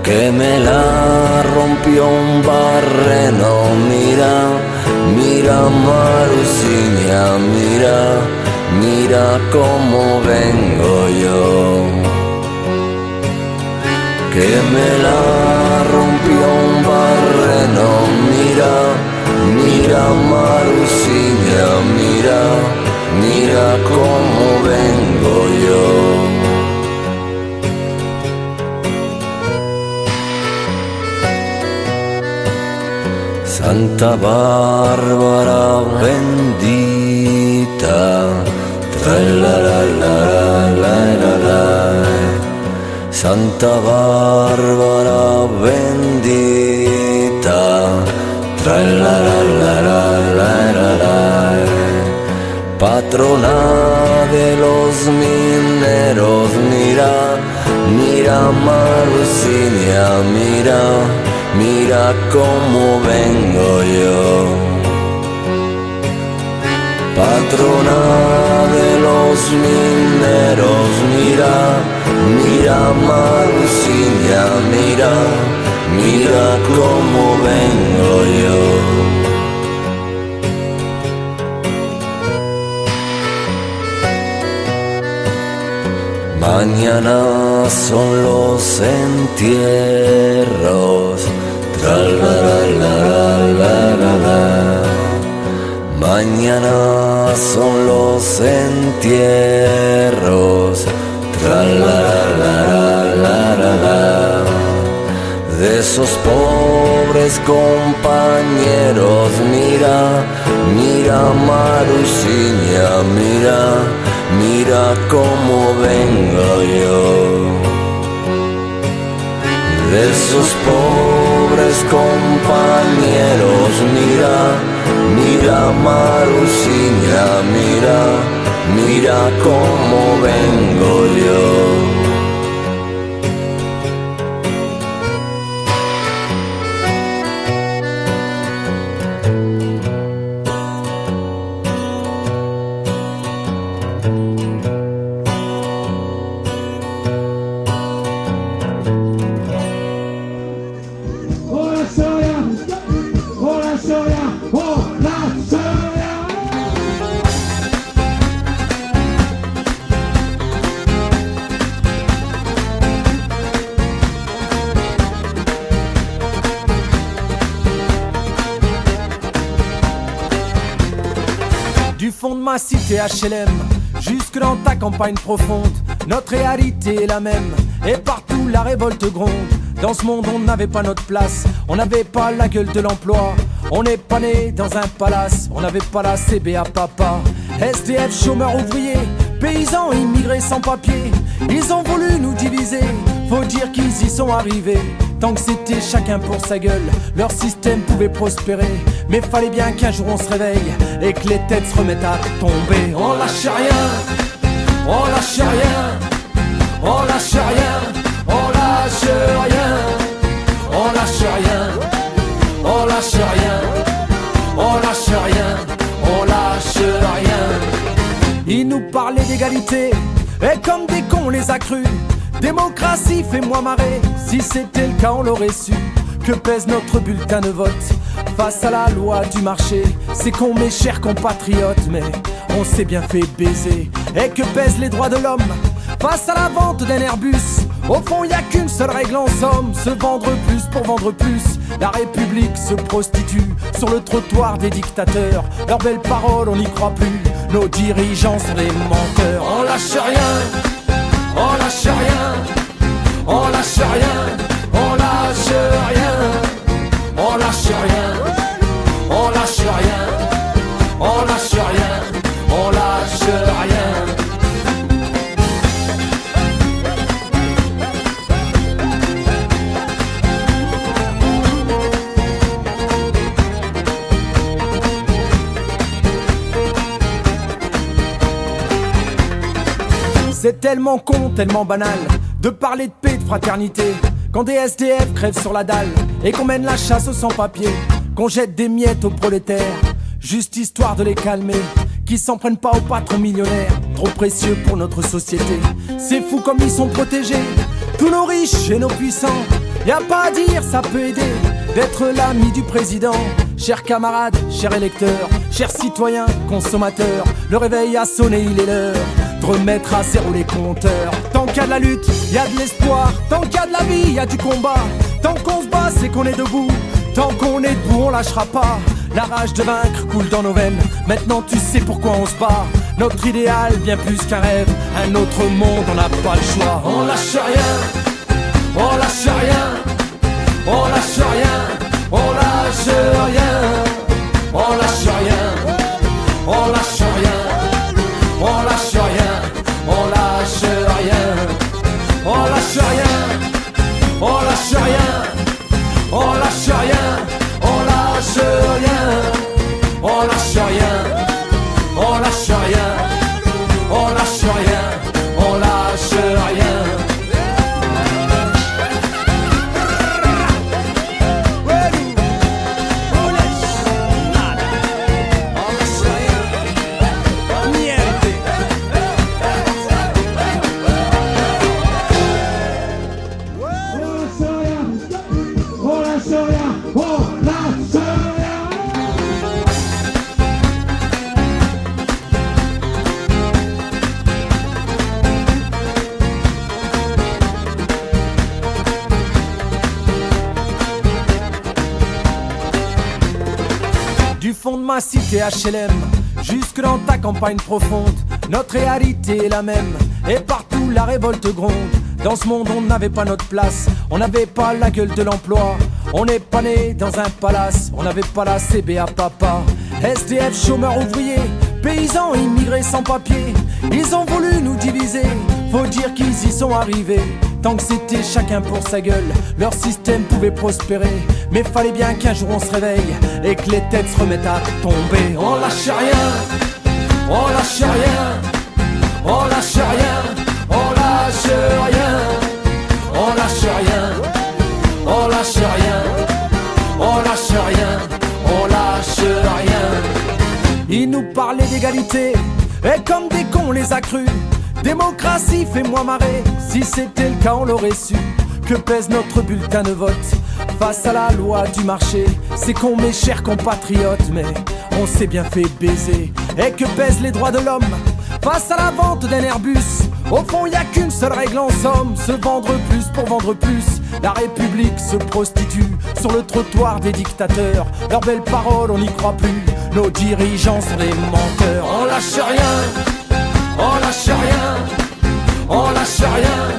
que me la rompió un barreno. Mira, mira Marusiña, mira, mira cómo vengo yo. Que me la rompió un barreno. Mira, mira Marusiña, mira, mira cómo vengo yo. Santa Bárbara bendita, tra la la la la la la. Santa Bárbara bendita, tra la la la la la la. Patrona de los mineros, mira, mira Marusiña, mira, mira cómo vengo yo. Patrona de los mineros, mira, mira Marusiña, mira, mira cómo vengo yo. Mañana son los entierros, tra la la la la la. Mañana son los entierros, tra la la la la la. De esos pobres compañeros, mira, mira Marusiña, mira, mira cómo vengo yo. De esos pobres compañeros, mira, mira Marusiña, mira, mira cómo vengo yo. Du fond de ma cité HLM, jusque dans ta campagne profonde, notre réalité est la même, et partout la révolte gronde. Dans ce monde on n'avait pas notre place, on n'avait pas la gueule de l'emploi. On n'est pas né dans un palace, on n'avait pas la CBA papa. SDF, chômeurs ouvriers, paysans immigrés sans papier, ils ont voulu nous diviser, faut dire qu'ils y sont arrivés. Tant que c'était chacun pour sa gueule, leur système pouvait prospérer. Mais fallait bien qu'un jour on se réveille et que les têtes se remettent à tomber. On lâche rien, on lâche rien, on lâche rien, on lâche rien, on lâche rien, on lâche rien, on lâche rien, on lâche rien. Ils nous parlaient d'égalité et comme des cons on les a crus. Démocratie, fais-moi marrer, si c'était le cas on l'aurait su. Que pèse notre bulletin de vote face à la loi du marché? C'est con mes chers compatriotes, mais on s'est bien fait baiser. Et que pèsent les droits de l'homme face à la vente d'un Airbus? Au fond y a qu'une seule règle en somme, se vendre plus pour vendre plus. La République se prostitue sur le trottoir des dictateurs. Leurs belles paroles on n'y croit plus, nos dirigeants sont des menteurs. On lâche rien, on lâche rien, on lâche rien, on lâche rien, on lâche rien, on lâche rien, on lâche rien, on lâche rien. C'est tellement con, tellement banal de parler de paix, de fraternité, quand des SDF crèvent sur la dalle et qu'on mène la chasse aux sans-papiers, qu'on jette des miettes aux prolétaires, juste histoire de les calmer, qui s'en prennent pas aux patrons millionnaires, trop précieux pour notre société. C'est fou comme ils sont protégés, tous nos riches et nos puissants, Y a pas à dire, ça peut aider d'être l'ami du président. Chers camarades, chers électeurs, chers citoyens, consommateurs, le réveil a sonné, il est l'heure de remettre à zéro les compteurs. Tant qu'il y a de la lutte, il y a de l'espoir. Tant qu'il y a de la vie, il y a du combat. Tant qu'on se bat, c'est qu'on est debout. Tant qu'on est debout, on lâchera pas. La rage de vaincre coule dans nos veines. Maintenant tu sais pourquoi on se bat. Notre idéal, bien plus qu'un rêve. Un autre monde, on n'a pas le choix. On lâche rien, on lâche rien, on lâche rien, on lâche rien, on lâche rien, on lâche rien, on lâche rien, on lâche rien, on lâche rien, on lâche rien, on lâche rien, on lâche rien, on lâche rien, on lâche rien, on lâche rien, on lâche rien. Du fond de ma cité HLM, jusque dans ta campagne profonde, notre réalité est la même, et partout la révolte gronde. Dans ce monde on n'avait pas notre place, on n'avait pas la gueule de l'emploi. On n'est pas né dans un palace, on n'avait pas la CBA papa. SDF, chômeurs, ouvriers, paysans, immigrés sans papier. Ils ont voulu nous diviser, faut dire qu'ils y sont arrivés. Tant que c'était chacun pour sa gueule, leur système pouvait prospérer. Mais fallait bien qu'un jour on se réveille et que les têtes se remettent à tomber. On lâche rien, on lâche rien, on lâche rien, on lâche rien, on lâche rien, on lâche rien, on lâche rien, on lâche rien. Ils nous parlaient d'égalité et comme des cons on les a crus. Démocratie, fais-moi marrer, si c'était le cas on l'aurait su. Que pèse notre bulletin de vote face à la loi du marché? C'est con mes chers compatriotes, mais on s'est bien fait baiser. Et que pèsent les droits de l'homme face à la vente d'un Airbus? Au fond y a qu'une seule règle en somme, se vendre plus pour vendre plus. La République se prostitue sur le trottoir des dictateurs. Leurs belles paroles on n'y croit plus, nos dirigeants sont des menteurs. On lâche rien, on lâche rien, on lâche rien,